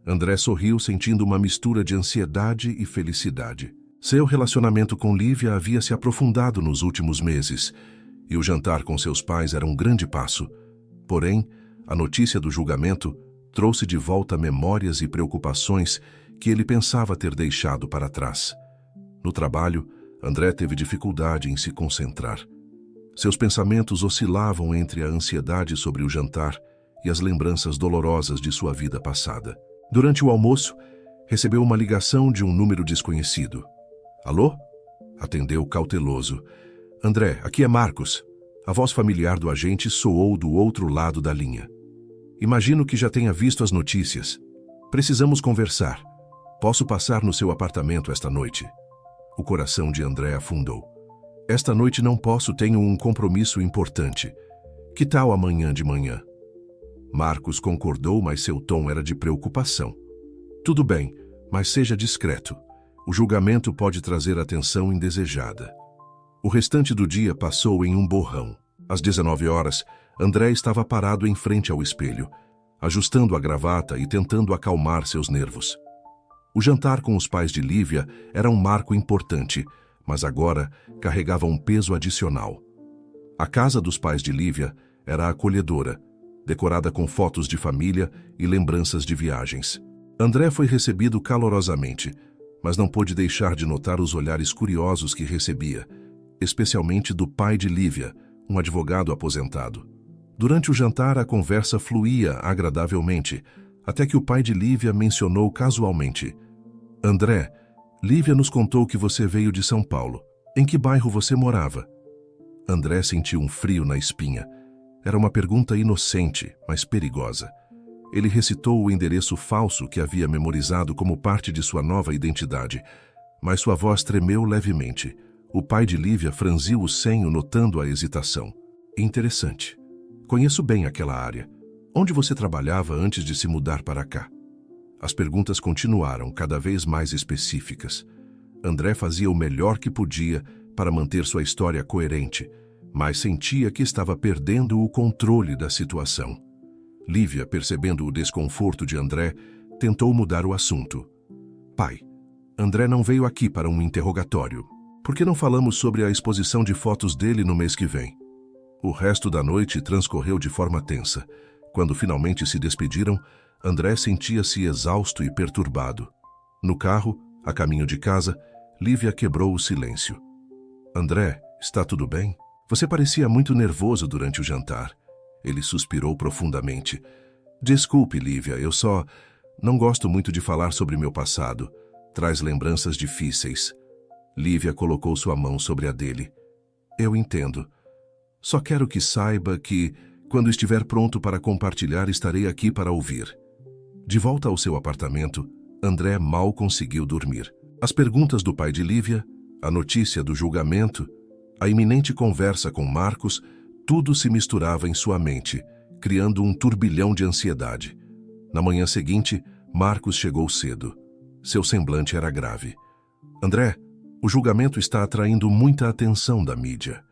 André sorriu, sentindo uma mistura de ansiedade e felicidade. Seu relacionamento com Lívia havia se aprofundado nos últimos meses, e o jantar com seus pais era um grande passo. Porém, a notícia do julgamento trouxe de volta memórias e preocupações que ele pensava ter deixado para trás. No trabalho, André teve dificuldade em se concentrar. Seus pensamentos oscilavam entre a ansiedade sobre o jantar e as lembranças dolorosas de sua vida passada. Durante o almoço, recebeu uma ligação de um número desconhecido. "Alô?" Atendeu cauteloso. "André, aqui é Marcos." A voz familiar do agente soou do outro lado da linha. "Imagino que já tenha visto as notícias. Precisamos conversar. Posso passar no seu apartamento esta noite?" O coração de André afundou. "Esta noite não posso, tenho um compromisso importante. Que tal amanhã de manhã?" Marcos concordou, mas seu tom era de preocupação. "Tudo bem, mas seja discreto. O julgamento pode trazer atenção indesejada." O restante do dia passou em um borrão. Às 19 horas, André estava parado em frente ao espelho, ajustando a gravata e tentando acalmar seus nervos. O jantar com os pais de Lívia era um marco importante, mas agora carregava um peso adicional. A casa dos pais de Lívia era acolhedora, decorada com fotos de família e lembranças de viagens. André foi recebido calorosamente, mas não pôde deixar de notar os olhares curiosos que recebia, especialmente do pai de Lívia, um advogado aposentado. Durante o jantar, a conversa fluía agradavelmente, até que o pai de Lívia mencionou casualmente: "André, Lívia nos contou que você veio de São Paulo. Em que bairro você morava?" André sentiu um frio na espinha. Era uma pergunta inocente, mas perigosa. Ele recitou o endereço falso que havia memorizado como parte de sua nova identidade, mas sua voz tremeu levemente. O pai de Lívia franziu o senho, notando a hesitação. "Interessante. Conheço bem aquela área. Onde você trabalhava antes de se mudar para cá? As perguntas continuaram, cada vez mais específicas. André fazia o melhor que podia para manter sua história coerente, mas sentia que estava perdendo o controle da situação. Lívia, percebendo o desconforto de André, tentou mudar o assunto. Pai, André não veio aqui para um interrogatório. Por que não falamos sobre a exposição de fotos dele no mês que vem? O resto da noite transcorreu de forma tensa. Quando finalmente se despediram, André sentia-se exausto e perturbado. No carro, a caminho de casa, Lívia quebrou o silêncio. André, está tudo bem? Você parecia muito nervoso durante o jantar. Ele suspirou profundamente. Desculpe, Lívia, eu só não gosto muito de falar sobre meu passado. Traz lembranças difíceis. Lívia colocou sua mão sobre a dele. Eu entendo. Só quero que saiba que, quando estiver pronto para compartilhar, estarei aqui para ouvir. De volta ao seu apartamento, André mal conseguiu dormir. As perguntas do pai de Lívia, a notícia do julgamento, a iminente conversa com Marcos, tudo se misturava em sua mente, criando um turbilhão de ansiedade. Na manhã seguinte, Marcos chegou cedo. Seu semblante era grave. André, o julgamento está atraindo muita atenção da mídia.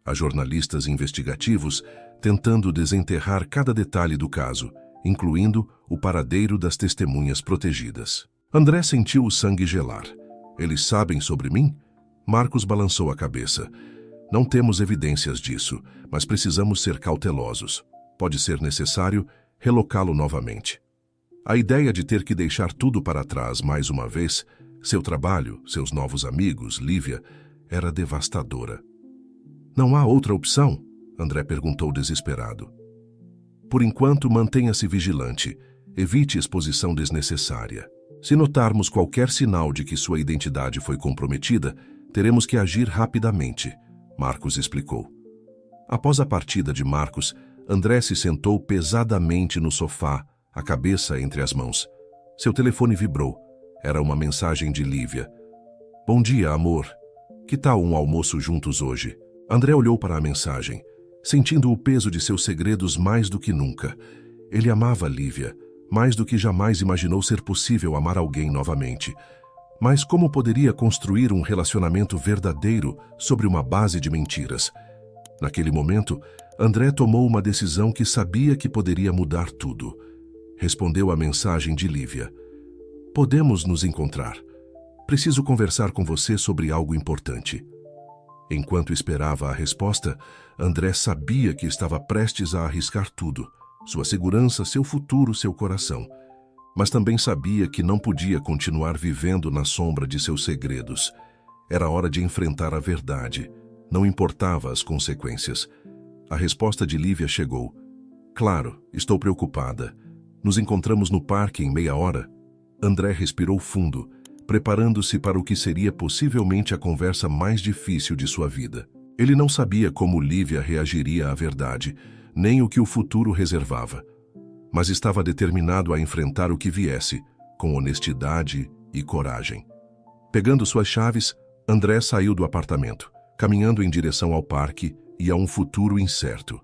Há jornalistas investigativos tentando desenterrar cada detalhe do caso, incluindo o paradeiro das testemunhas protegidas. André sentiu o sangue gelar. Eles sabem sobre mim? Marcos balançou a cabeça. Não temos evidências disso, mas precisamos ser cautelosos. Pode ser necessário relocá-lo novamente. A ideia de ter que deixar tudo para trás mais uma vez, seu trabalho, seus novos amigos, Lívia, era devastadora. Não há outra opção? André perguntou desesperado. Por enquanto, mantenha-se vigilante. Evite exposição desnecessária. Se notarmos qualquer sinal de que sua identidade foi comprometida, teremos que agir rapidamente, Marcos explicou. Após a partida de Marcos, André se sentou pesadamente no sofá, a cabeça entre as mãos. Seu telefone vibrou. Era uma mensagem de Lívia. Bom dia, amor. Que tal um almoço juntos hoje? André olhou para a mensagem, sentindo o peso de seus segredos mais do que nunca. Ele amava Lívia, mais do que jamais imaginou ser possível amar alguém novamente. Mas como poderia construir um relacionamento verdadeiro sobre uma base de mentiras? Naquele momento, André tomou uma decisão que sabia que poderia mudar tudo. Respondeu à mensagem de Lívia. Podemos nos encontrar. Preciso conversar com você sobre algo importante. Enquanto esperava a resposta, André sabia que estava prestes a arriscar tudo. Sua segurança, seu futuro, seu coração. Mas também sabia que não podia continuar vivendo na sombra de seus segredos. Era hora de enfrentar a verdade. Não importava as consequências. A resposta de Lívia chegou. Claro, estou preocupada. Nos encontramos no parque em meia hora. André respirou fundo, preparando-se para o que seria possivelmente a conversa mais difícil de sua vida. Ele não sabia como Lívia reagiria à verdade, nem o que o futuro reservava. Mas estava determinado a enfrentar o que viesse, com honestidade e coragem. Pegando suas chaves, André saiu do apartamento, caminhando em direção ao parque e a um futuro incerto.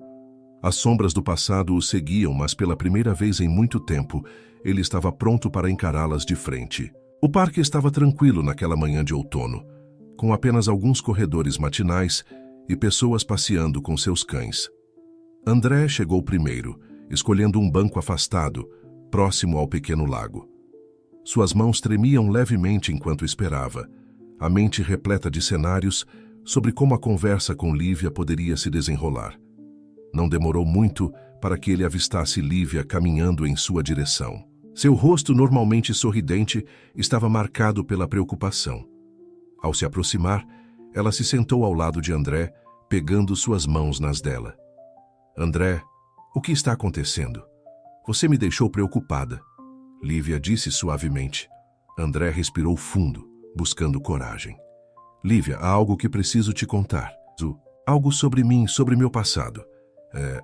As sombras do passado o seguiam, mas pela primeira vez em muito tempo, ele estava pronto para encará-las de frente. O parque estava tranquilo naquela manhã de outono, com apenas alguns corredores matinais e pessoas passeando com seus cães. André chegou primeiro, escolhendo um banco afastado, próximo ao pequeno lago. Suas mãos tremiam levemente enquanto esperava, a mente repleta de cenários sobre como a conversa com Lívia poderia se desenrolar. Não demorou muito para que ele avistasse Lívia caminhando em sua direção. Seu rosto, normalmente sorridente, estava marcado pela preocupação. Ao se aproximar, ela se sentou ao lado de André, pegando suas mãos nas dela. André, o que está acontecendo? Você me deixou preocupada, Lívia disse suavemente. André respirou fundo, buscando coragem. Lívia, há algo que preciso te contar. Algo sobre mim, sobre meu passado.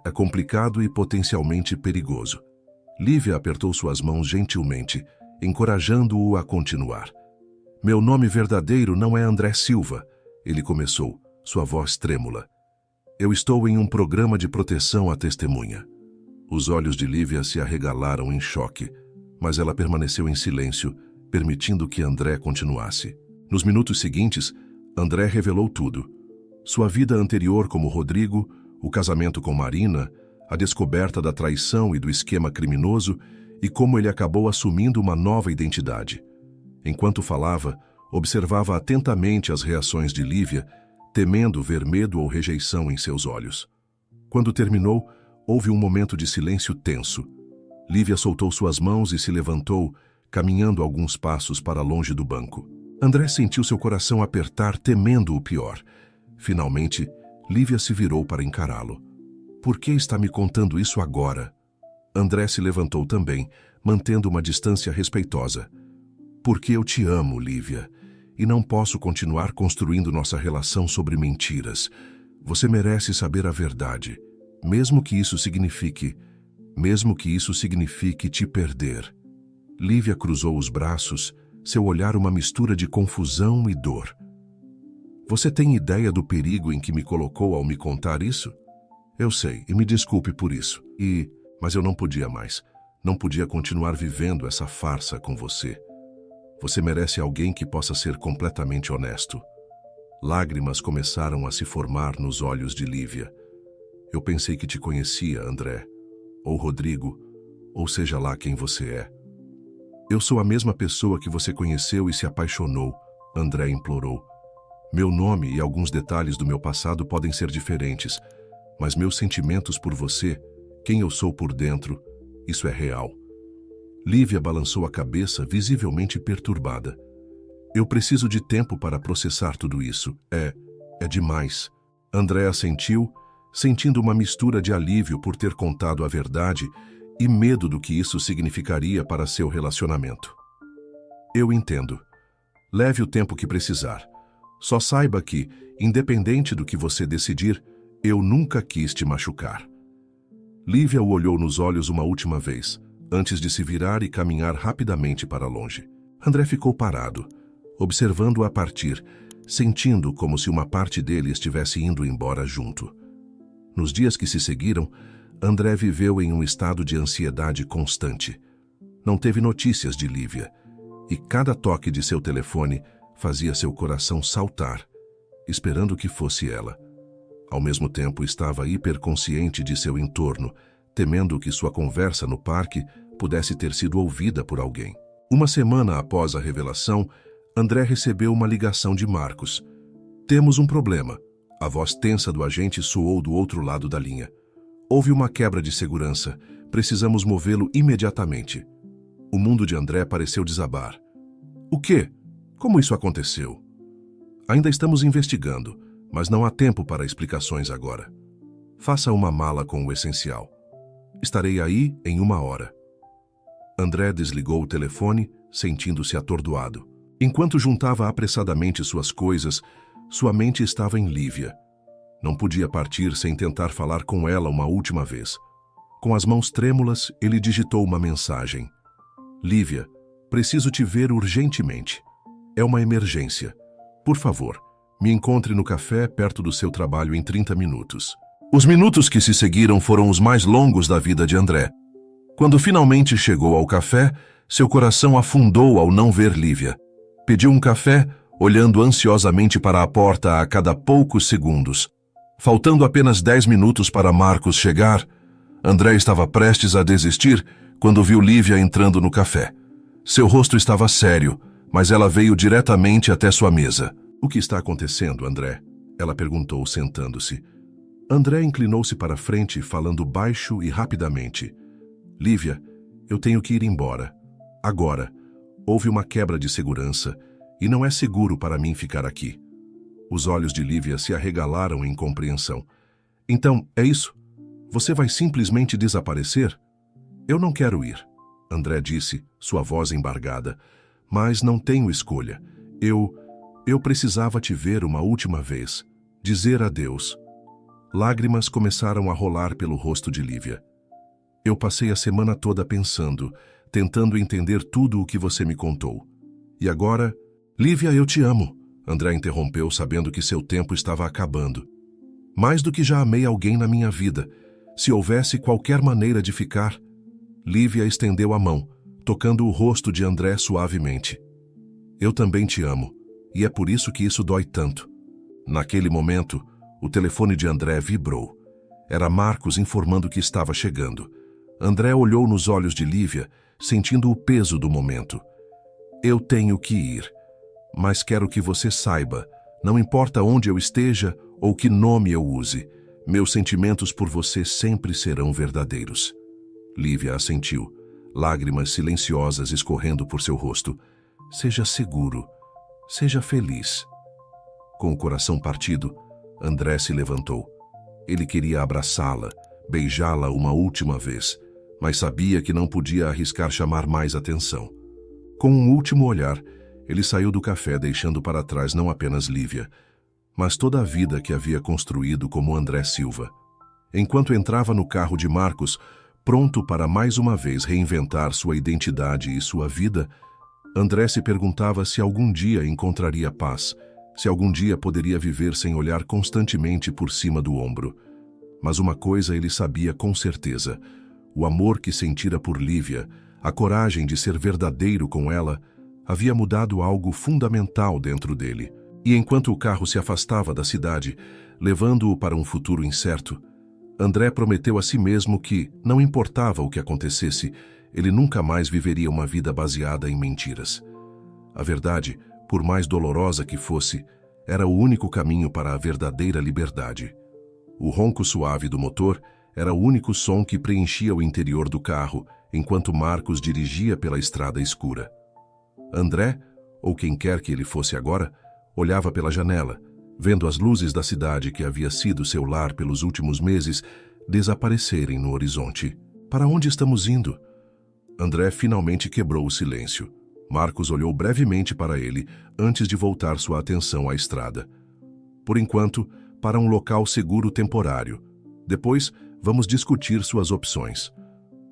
É complicado e potencialmente perigoso. Lívia apertou suas mãos gentilmente, encorajando-o a continuar. Meu nome verdadeiro não é André Silva, ele começou, sua voz trêmula. Eu estou em um programa de proteção à testemunha. Os olhos de Lívia se arregalaram em choque, mas ela permaneceu em silêncio, permitindo que André continuasse. Nos minutos seguintes, André revelou tudo. Sua vida anterior como Rodrigo, o casamento com Marina, a descoberta da traição e do esquema criminoso e como ele acabou assumindo uma nova identidade. Enquanto falava, observava atentamente as reações de Lívia, temendo ver medo ou rejeição em seus olhos. Quando terminou, houve um momento de silêncio tenso. Lívia soltou suas mãos e se levantou, caminhando alguns passos para longe do banco. André sentiu seu coração apertar, temendo o pior. Finalmente, Lívia se virou para encará-lo. Por que está me contando isso agora? André se levantou também, mantendo uma distância respeitosa. Porque eu te amo, Lívia, e não posso continuar construindo nossa relação sobre mentiras. Você merece saber a verdade, mesmo que isso signifique te perder. Lívia cruzou os braços, seu olhar uma mistura de confusão e dor. Você tem ideia do perigo em que me colocou ao me contar isso? Eu sei, e me desculpe por isso. Mas eu não podia mais. Não podia continuar vivendo essa farsa com você. Você merece alguém que possa ser completamente honesto. Lágrimas começaram a se formar nos olhos de Lívia. Eu pensei que te conhecia, André. Ou Rodrigo, ou seja lá quem você é. Eu sou a mesma pessoa que você conheceu e se apaixonou, André implorou. Meu nome e alguns detalhes do meu passado podem ser diferentes, mas meus sentimentos por você, quem eu sou por dentro, isso é real. Lívia balançou a cabeça, visivelmente perturbada. Eu preciso de tempo para processar tudo isso. É demais. André assentiu, sentindo uma mistura de alívio por ter contado a verdade e medo do que isso significaria para seu relacionamento. Eu entendo. Leve o tempo que precisar. Só saiba que, independente do que você decidir, eu nunca quis te machucar. Lívia o olhou nos olhos uma última vez, antes de se virar e caminhar rapidamente para longe. André ficou parado, observando-a partir, sentindo como se uma parte dele estivesse indo embora junto. Nos dias que se seguiram, André viveu em um estado de ansiedade constante. Não teve notícias de Lívia, e cada toque de seu telefone fazia seu coração saltar, esperando que fosse ela. Ao mesmo tempo, estava hiperconsciente de seu entorno, temendo que sua conversa no parque pudesse ter sido ouvida por alguém. Uma semana após a revelação, André recebeu uma ligação de Marcos. Temos um problema. A voz tensa do agente soou do outro lado da linha. Houve uma quebra de segurança. Precisamos movê-lo imediatamente. O mundo de André pareceu desabar. O quê? Como isso aconteceu? Ainda estamos investigando, mas não há tempo para explicações agora. Faça uma mala com o essencial. Estarei aí em 1 hora. André desligou o telefone, sentindo-se atordoado. Enquanto juntava apressadamente suas coisas, sua mente estava em Lívia. Não podia partir sem tentar falar com ela uma última vez. Com as mãos trêmulas, ele digitou uma mensagem. Lívia, preciso te ver urgentemente. É uma emergência. Por favor, me encontre no café perto do seu trabalho em 30 minutos. Os minutos que se seguiram foram os mais longos da vida de André. Quando finalmente chegou ao café, seu coração afundou ao não ver Lívia. Pediu um café, olhando ansiosamente para a porta a cada poucos segundos. Faltando apenas 10 minutos para Marcos chegar, André estava prestes a desistir quando viu Lívia entrando no café. Seu rosto estava sério, mas ela veio diretamente até sua mesa. O que está acontecendo, André? Ela perguntou, sentando-se. André inclinou-se para frente, falando baixo e rapidamente. Lívia, eu tenho que ir embora. Agora. Houve uma quebra de segurança e não é seguro para mim ficar aqui. Os olhos de Lívia se arregalaram em compreensão. Então, é isso? Você vai simplesmente desaparecer? Eu não quero ir, André disse, sua voz embargada. Mas não tenho escolha. Eu precisava te ver uma última vez. Dizer adeus. Lágrimas começaram a rolar pelo rosto de Lívia. Eu passei a semana toda pensando, tentando entender tudo o que você me contou. E agora... Lívia, eu te amo, André interrompeu, sabendo que seu tempo estava acabando. Mais do que já amei alguém na minha vida. Se houvesse qualquer maneira de ficar... Lívia estendeu a mão, tocando o rosto de André suavemente. Eu também te amo, e é por isso que isso dói tanto. Naquele momento, o telefone de André vibrou. Era Marcos informando que estava chegando. André olhou nos olhos de Lívia, sentindo o peso do momento. Eu tenho que ir, mas quero que você saiba, não importa onde eu esteja ou que nome eu use, meus sentimentos por você sempre serão verdadeiros. Lívia assentiu, lágrimas silenciosas escorrendo por seu rosto. Seja seguro, seja feliz. Com o coração partido, André se levantou. Ele queria abraçá-la, beijá-la uma última vez, mas sabia que não podia arriscar chamar mais atenção. Com um último olhar, ele saiu do café deixando para trás não apenas Lívia, mas toda a vida que havia construído como André Silva. Enquanto entrava no carro de Marcos, pronto para mais uma vez reinventar sua identidade e sua vida, André se perguntava se algum dia encontraria paz, se algum dia poderia viver sem olhar constantemente por cima do ombro. Mas uma coisa ele sabia com certeza: o amor que sentira por Lívia, a coragem de ser verdadeiro com ela, havia mudado algo fundamental dentro dele. E enquanto o carro se afastava da cidade, levando-o para um futuro incerto, André prometeu a si mesmo que, não importava o que acontecesse, ele nunca mais viveria uma vida baseada em mentiras. A verdade, por mais dolorosa que fosse, era o único caminho para a verdadeira liberdade. O ronco suave do motor era o único som que preenchia o interior do carro, enquanto Marcos dirigia pela estrada escura. André, ou quem quer que ele fosse agora, olhava pela janela, vendo as luzes da cidade que havia sido seu lar pelos últimos meses desaparecerem no horizonte. Para onde estamos indo? André finalmente quebrou o silêncio. Marcos olhou brevemente para ele antes de voltar sua atenção à estrada. Por enquanto, para um local seguro temporário. Depois, vamos discutir suas opções.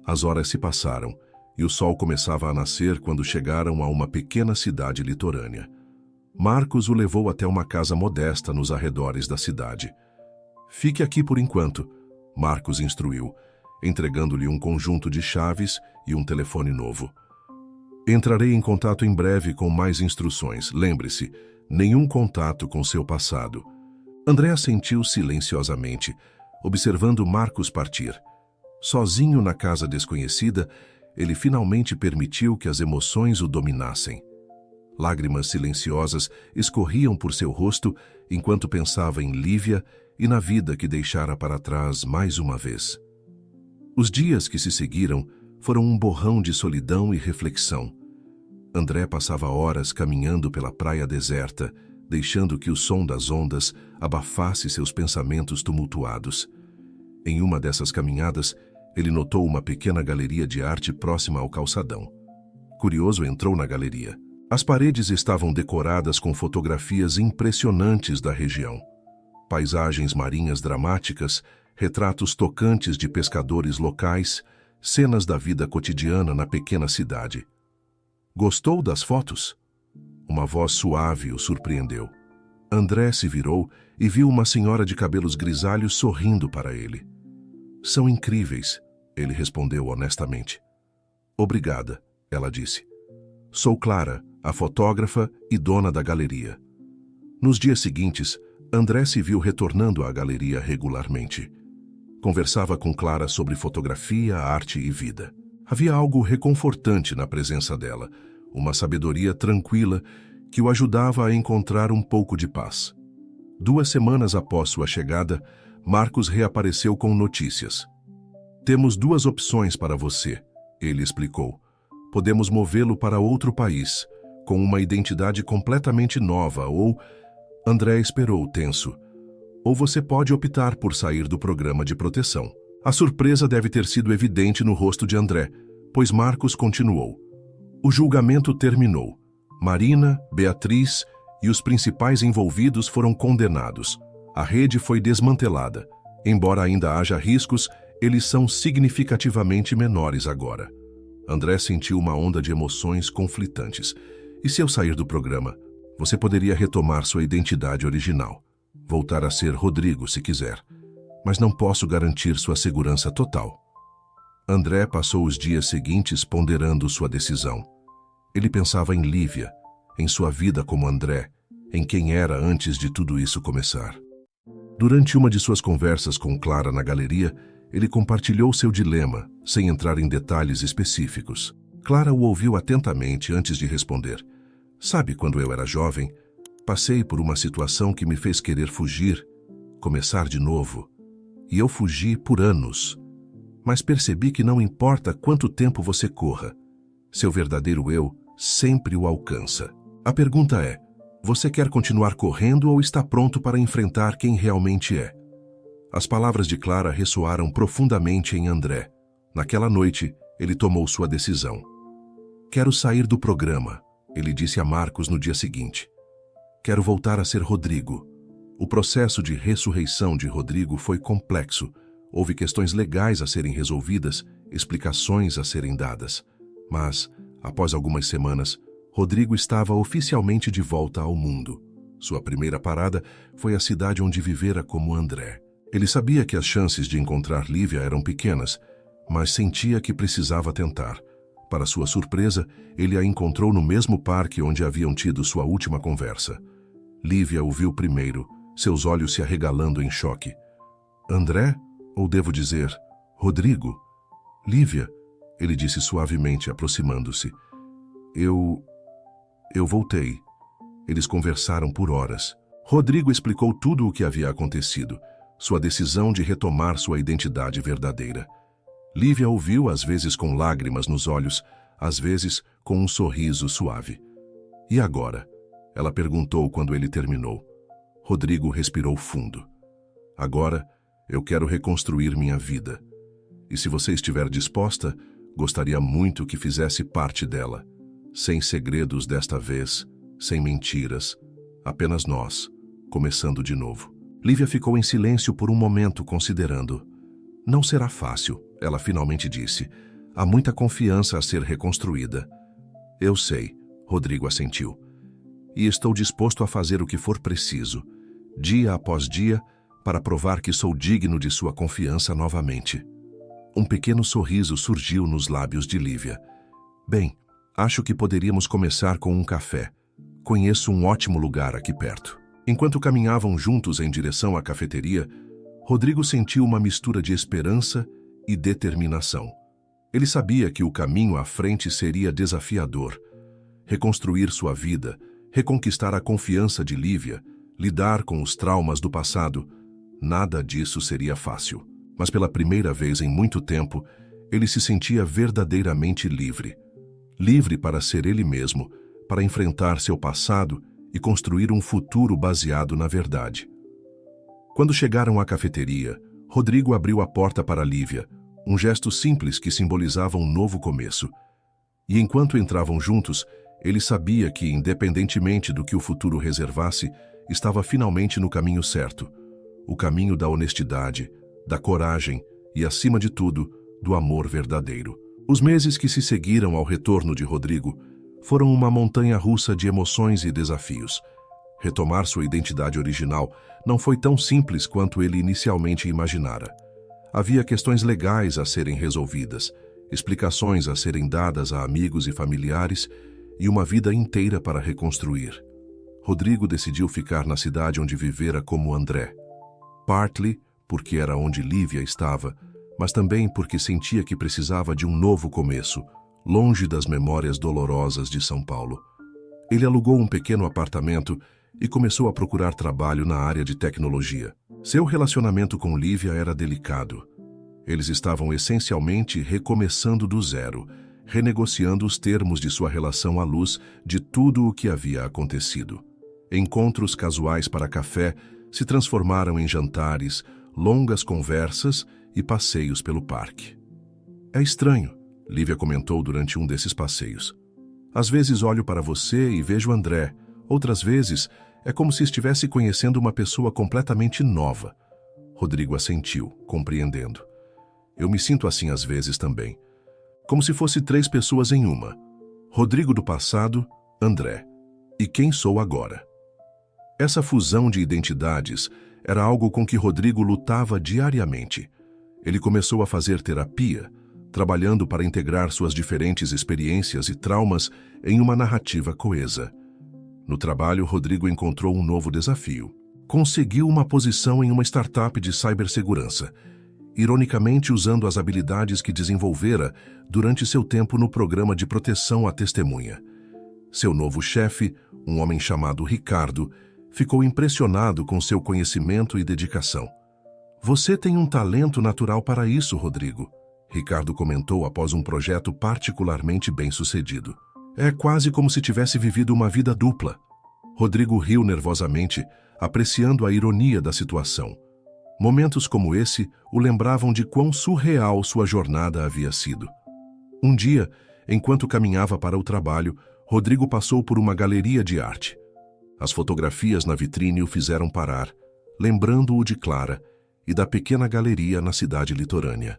As horas se passaram e o sol começava a nascer quando chegaram a uma pequena cidade litorânea. Marcos o levou até uma casa modesta nos arredores da cidade. Fique aqui por enquanto, Marcos instruiu, entregando-lhe um conjunto de chaves e um telefone novo. Entrarei em contato em breve com mais instruções. Lembre-se, nenhum contato com seu passado. André assentiu silenciosamente, observando Marcos partir. Sozinho na casa desconhecida, ele finalmente permitiu que as emoções o dominassem. Lágrimas silenciosas escorriam por seu rosto enquanto pensava em Lívia e na vida que deixara para trás mais uma vez. Os dias que se seguiram foram um borrão de solidão e reflexão. André passava horas caminhando pela praia deserta, deixando que o som das ondas abafasse seus pensamentos tumultuados. Em uma dessas caminhadas, ele notou uma pequena galeria de arte próxima ao calçadão. Curioso, entrou na galeria. As paredes estavam decoradas com fotografias impressionantes da região. Paisagens marinhas dramáticas, retratos tocantes de pescadores locais, cenas da vida cotidiana na pequena cidade. Gostou das fotos? Uma voz suave o surpreendeu. André se virou e viu uma senhora de cabelos grisalhos sorrindo para ele. São incríveis, ele respondeu honestamente. Obrigada, ela disse. Sou Clara, a fotógrafa e dona da galeria. Nos dias seguintes, André se viu retornando à galeria regularmente. Conversava com Clara sobre fotografia, arte e vida. Havia algo reconfortante na presença dela, uma sabedoria tranquila que o ajudava a encontrar um pouco de paz. 2 semanas após sua chegada, Marcos reapareceu com notícias. Temos 2 opções para você, ele explicou. Podemos movê-lo para outro país, com uma identidade completamente nova, ou... André esperou, tenso. Ou você pode optar por sair do programa de proteção. A surpresa deve ter sido evidente no rosto de André, pois Marcos continuou. O julgamento terminou. Marina, Beatriz e os principais envolvidos foram condenados. A rede foi desmantelada. Embora ainda haja riscos, eles são significativamente menores agora. André sentiu uma onda de emoções conflitantes. E se eu sair do programa, você poderia retomar sua identidade original. Voltar a ser Rodrigo, se quiser. mas não posso garantir sua segurança total. André passou os dias seguintes ponderando sua decisão. Ele pensava em Lívia, em sua vida como André, em quem era antes de tudo isso começar. Durante uma de suas conversas com Clara na galeria, ele compartilhou seu dilema, sem entrar em detalhes específicos. Clara o ouviu atentamente antes de responder. Sabe, quando eu era jovem, passei por uma situação que me fez querer fugir, começar de novo. E eu fugi por anos. Mas percebi que não importa quanto tempo você corra, seu verdadeiro eu sempre o alcança. A pergunta é, você quer continuar correndo ou está pronto para enfrentar quem realmente é? As palavras de Clara ressoaram profundamente em André. Naquela noite, ele tomou sua decisão. Quero sair do programa, ele disse a Marcos no dia seguinte. Quero voltar a ser Rodrigo. O processo de ressurreição de Rodrigo foi complexo. Houve questões legais a serem resolvidas, explicações a serem dadas. Mas, após algumas semanas, Rodrigo estava oficialmente de volta ao mundo. Sua primeira parada foi a cidade onde vivera como André. Ele sabia que as chances de encontrar Lívia eram pequenas, mas sentia que precisava tentar. Para sua surpresa, ele a encontrou no mesmo parque onde haviam tido sua última conversa. Lívia o viu primeiro, seus olhos se arregalando em choque. André? Ou devo dizer, Rodrigo? Lívia, ele disse suavemente, aproximando-se. Eu voltei. Eles conversaram por horas. Rodrigo explicou tudo o que havia acontecido, sua decisão de retomar sua identidade verdadeira. Lívia ouviu, às vezes com lágrimas nos olhos, às vezes com um sorriso suave. E agora? Ela perguntou quando ele terminou. Rodrigo respirou fundo. Agora, eu quero reconstruir minha vida. E se você estiver disposta, gostaria muito que fizesse parte dela. Sem segredos desta vez, sem mentiras, apenas nós, começando de novo. Lívia ficou em silêncio por um momento, considerando. Não será fácil, ela finalmente disse. Há muita confiança a ser reconstruída. Eu sei, Rodrigo assentiu. E estou disposto a fazer o que for preciso, dia após dia, para provar que sou digno de sua confiança novamente. Um pequeno sorriso surgiu nos lábios de Lívia. Bem, acho que poderíamos começar com um café. Conheço um ótimo lugar aqui perto. Enquanto caminhavam juntos em direção à cafeteria, Rodrigo sentiu uma mistura de esperança e determinação. Ele sabia que o caminho à frente seria desafiador. Reconstruir sua vida, reconquistar a confiança de Lívia, lidar com os traumas do passado, nada disso seria fácil. Mas pela primeira vez em muito tempo, ele se sentia verdadeiramente livre. Livre para ser ele mesmo, para enfrentar seu passado e construir um futuro baseado na verdade. Quando chegaram à cafeteria, Rodrigo abriu a porta para Lívia, um gesto simples que simbolizava um novo começo. E enquanto entravam juntos, ele sabia que, independentemente do que o futuro reservasse, estava finalmente no caminho certo. O caminho da honestidade, da coragem e, acima de tudo, do amor verdadeiro. Os meses que se seguiram ao retorno de Rodrigo foram uma montanha-russa de emoções e desafios. Retomar sua identidade original não foi tão simples quanto ele inicialmente imaginara. Havia questões legais a serem resolvidas, explicações a serem dadas a amigos e familiares e uma vida inteira para reconstruir. Rodrigo decidiu ficar na cidade onde vivera como André. Partly porque era onde Lívia estava, mas também porque sentia que precisava de um novo começo, longe das memórias dolorosas de São Paulo. Ele alugou um pequeno apartamento e começou a procurar trabalho na área de tecnologia. Seu relacionamento com Lívia era delicado. Eles estavam essencialmente recomeçando do zero, renegociando os termos de sua relação à luz de tudo o que havia acontecido. Encontros casuais para café se transformaram em jantares, longas conversas e passeios pelo parque. É estranho, Lívia comentou durante um desses passeios. Às vezes olho para você e vejo André, outras vezes é como se estivesse conhecendo uma pessoa completamente nova. Rodrigo assentiu, compreendendo. Eu me sinto assim às vezes também. Como se fosse 3 pessoas em uma. Rodrigo do passado, André. E quem sou agora? Essa fusão de identidades era algo com que Rodrigo lutava diariamente. Ele começou a fazer terapia, trabalhando para integrar suas diferentes experiências e traumas em uma narrativa coesa. No trabalho, Rodrigo encontrou um novo desafio. Conseguiu uma posição em uma startup de cibersegurança, ironicamente usando as habilidades que desenvolvera durante seu tempo no programa de proteção à testemunha. Seu novo chefe, um homem chamado Ricardo, ficou impressionado com seu conhecimento e dedicação. "Você tem um talento natural para isso, Rodrigo", Ricardo comentou após um projeto particularmente bem-sucedido. "É quase como se tivesse vivido uma vida dupla." Rodrigo riu nervosamente, apreciando a ironia da situação. Momentos como esse o lembravam de quão surreal sua jornada havia sido. Um dia, enquanto caminhava para o trabalho, Rodrigo passou por uma galeria de arte. As fotografias na vitrine o fizeram parar, lembrando-o de Clara e da pequena galeria na cidade litorânea.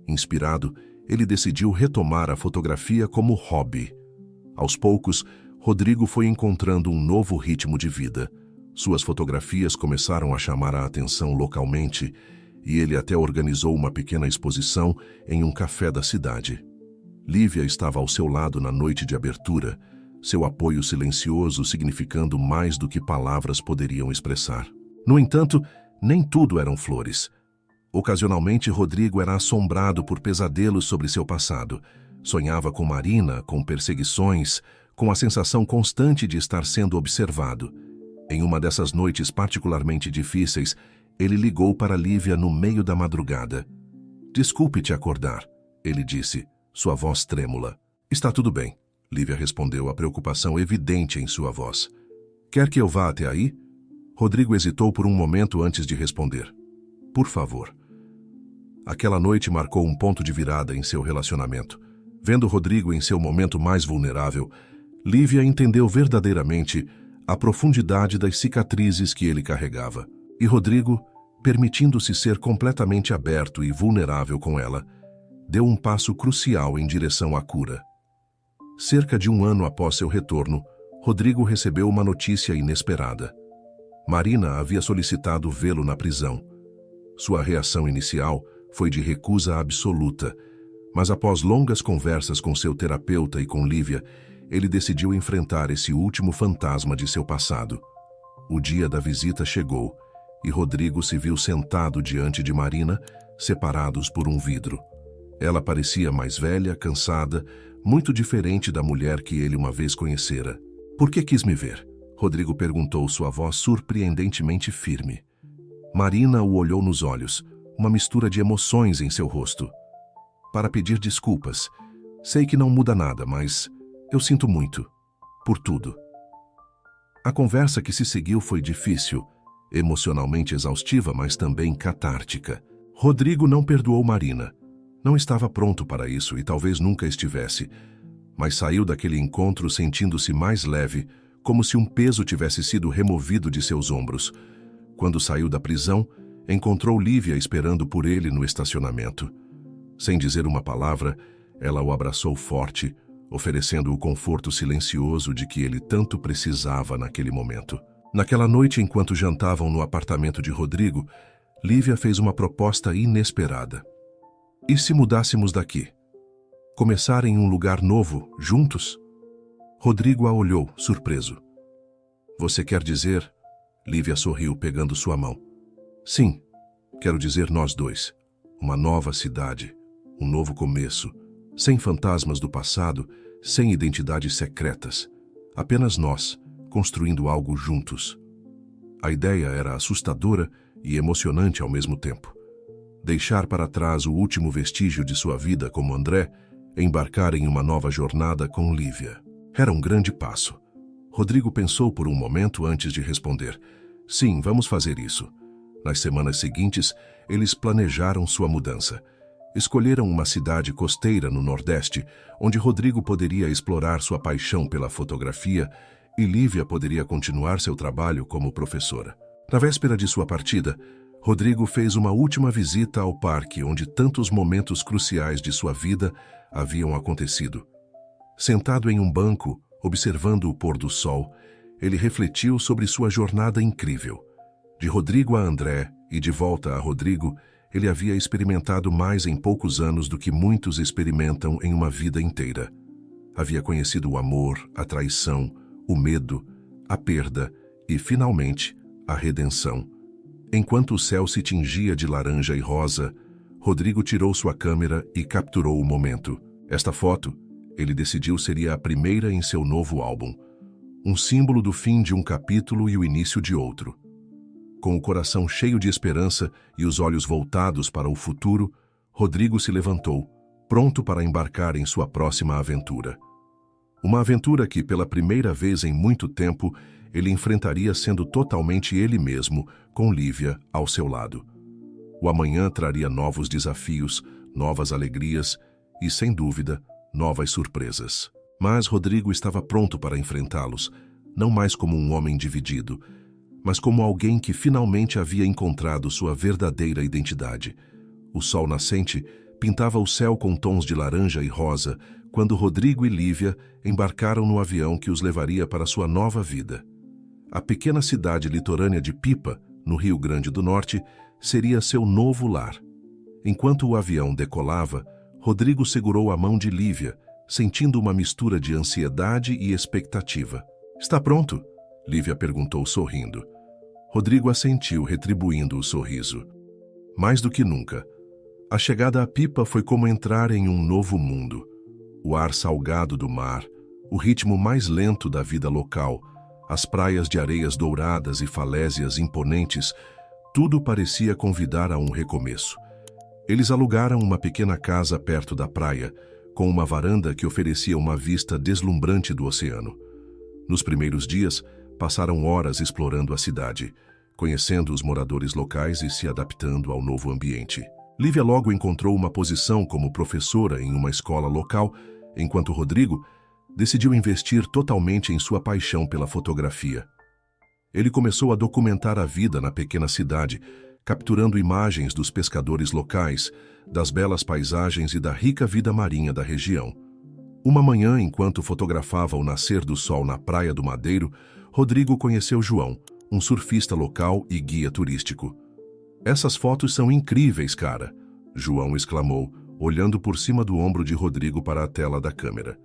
Inspirado, ele decidiu retomar a fotografia como hobby. Aos poucos, Rodrigo foi encontrando um novo ritmo de vida. Suas fotografias começaram a chamar a atenção localmente e ele até organizou uma pequena exposição em um café da cidade. Lívia estava ao seu lado na noite de abertura, seu apoio silencioso significando mais do que palavras poderiam expressar. No entanto, nem tudo eram flores. Ocasionalmente, Rodrigo era assombrado por pesadelos sobre seu passado. Sonhava com Marina, com perseguições, com a sensação constante de estar sendo observado. Em uma dessas noites particularmente difíceis, ele ligou para Lívia no meio da madrugada. "Desculpe te acordar", ele disse, sua voz trêmula. "Está tudo bem", Lívia respondeu, a preocupação evidente em sua voz. "Quer que eu vá até aí?" Rodrigo hesitou por um momento antes de responder. "Por favor." Aquela noite marcou um ponto de virada em seu relacionamento. Vendo Rodrigo em seu momento mais vulnerável, Lívia entendeu verdadeiramente a profundidade das cicatrizes que ele carregava. E Rodrigo, permitindo-se ser completamente aberto e vulnerável com ela, deu um passo crucial em direção à cura. Cerca de um ano após seu retorno, Rodrigo recebeu uma notícia inesperada. Marina havia solicitado vê-lo na prisão. Sua reação inicial foi de recusa absoluta, mas após longas conversas com seu terapeuta e com Lívia, ele decidiu enfrentar esse último fantasma de seu passado. O dia da visita chegou e Rodrigo se viu sentado diante de Marina, separados por um vidro. Ela parecia mais velha, cansada, muito diferente da mulher que ele uma vez conhecera. "Por que quis me ver?" Rodrigo perguntou, sua voz surpreendentemente firme. Marina o olhou nos olhos, uma mistura de emoções em seu rosto. "Para pedir desculpas. Sei que não muda nada, mas eu sinto muito. Por tudo." A conversa que se seguiu foi difícil, emocionalmente exaustiva, mas também catártica. Rodrigo não perdoou Marina. Não estava pronto para isso e talvez nunca estivesse, mas saiu daquele encontro sentindo-se mais leve, como se um peso tivesse sido removido de seus ombros. Quando saiu da prisão, encontrou Lívia esperando por ele no estacionamento. Sem dizer uma palavra, ela o abraçou forte, oferecendo o conforto silencioso de que ele tanto precisava naquele momento. Naquela noite, enquanto jantavam no apartamento de Rodrigo, Lívia fez uma proposta inesperada. "E se mudássemos daqui? Começar em um lugar novo, juntos?" Rodrigo a olhou, surpreso. "Você quer dizer?" Lívia sorriu, pegando sua mão. "Sim, quero dizer nós dois. Uma nova cidade, um novo começo, sem fantasmas do passado, sem identidades secretas. Apenas nós, construindo algo juntos." A ideia era assustadora e emocionante ao mesmo tempo. Deixar para trás o último vestígio de sua vida como André, embarcar em uma nova jornada com Lívia. Era um grande passo. Rodrigo pensou por um momento antes de responder. "Sim, vamos fazer isso." Nas semanas seguintes, eles planejaram sua mudança. Escolheram uma cidade costeira no Nordeste, onde Rodrigo poderia explorar sua paixão pela fotografia e Lívia poderia continuar seu trabalho como professora. Na véspera de sua partida, Rodrigo fez uma última visita ao parque onde tantos momentos cruciais de sua vida haviam acontecido. Sentado em um banco, observando o pôr do sol, ele refletiu sobre sua jornada incrível. De Rodrigo a André e de volta a Rodrigo, ele havia experimentado mais em poucos anos do que muitos experimentam em uma vida inteira. Havia conhecido o amor, a traição, o medo, a perda e, finalmente, a redenção. Enquanto o céu se tingia de laranja e rosa, Rodrigo tirou sua câmera e capturou o momento. Esta foto, ele decidiu, seria a primeira em seu novo álbum, um símbolo do fim de um capítulo e o início de outro. Com o coração cheio de esperança e os olhos voltados para o futuro, Rodrigo se levantou, pronto para embarcar em sua próxima aventura. Uma aventura que, pela primeira vez em muito tempo, ele enfrentaria sendo totalmente ele mesmo, com Lívia ao seu lado. O amanhã traria novos desafios, novas alegrias e, sem dúvida, novas surpresas. Mas Rodrigo estava pronto para enfrentá-los, não mais como um homem dividido, mas como alguém que finalmente havia encontrado sua verdadeira identidade. O sol nascente pintava o céu com tons de laranja e rosa quando Rodrigo e Lívia embarcaram no avião que os levaria para sua nova vida. A pequena cidade litorânea de Pipa, no Rio Grande do Norte, seria seu novo lar. Enquanto o avião decolava, Rodrigo segurou a mão de Lívia, sentindo uma mistura de ansiedade e expectativa. "Está pronto?" Lívia perguntou sorrindo. Rodrigo assentiu, retribuindo o sorriso. Mais do que nunca, a chegada a Pipa foi como entrar em um novo mundo. O ar salgado do mar, o ritmo mais lento da vida local, as praias de areias douradas e falésias imponentes, tudo parecia convidar a um recomeço. Eles alugaram uma pequena casa perto da praia, com uma varanda que oferecia uma vista deslumbrante do oceano. Nos primeiros dias, passaram horas explorando a cidade, conhecendo os moradores locais e se adaptando ao novo ambiente. Lívia logo encontrou uma posição como professora em uma escola local, enquanto Rodrigo decidiu investir totalmente em sua paixão pela fotografia. Ele começou a documentar a vida na pequena cidade, capturando imagens dos pescadores locais, das belas paisagens e da rica vida marinha da região. Uma manhã, enquanto fotografava o nascer do sol na Praia do Madeiro, Rodrigo conheceu João, um surfista local e guia turístico. "Essas fotos são incríveis, cara!" João exclamou, olhando por cima do ombro de Rodrigo para a tela da câmera.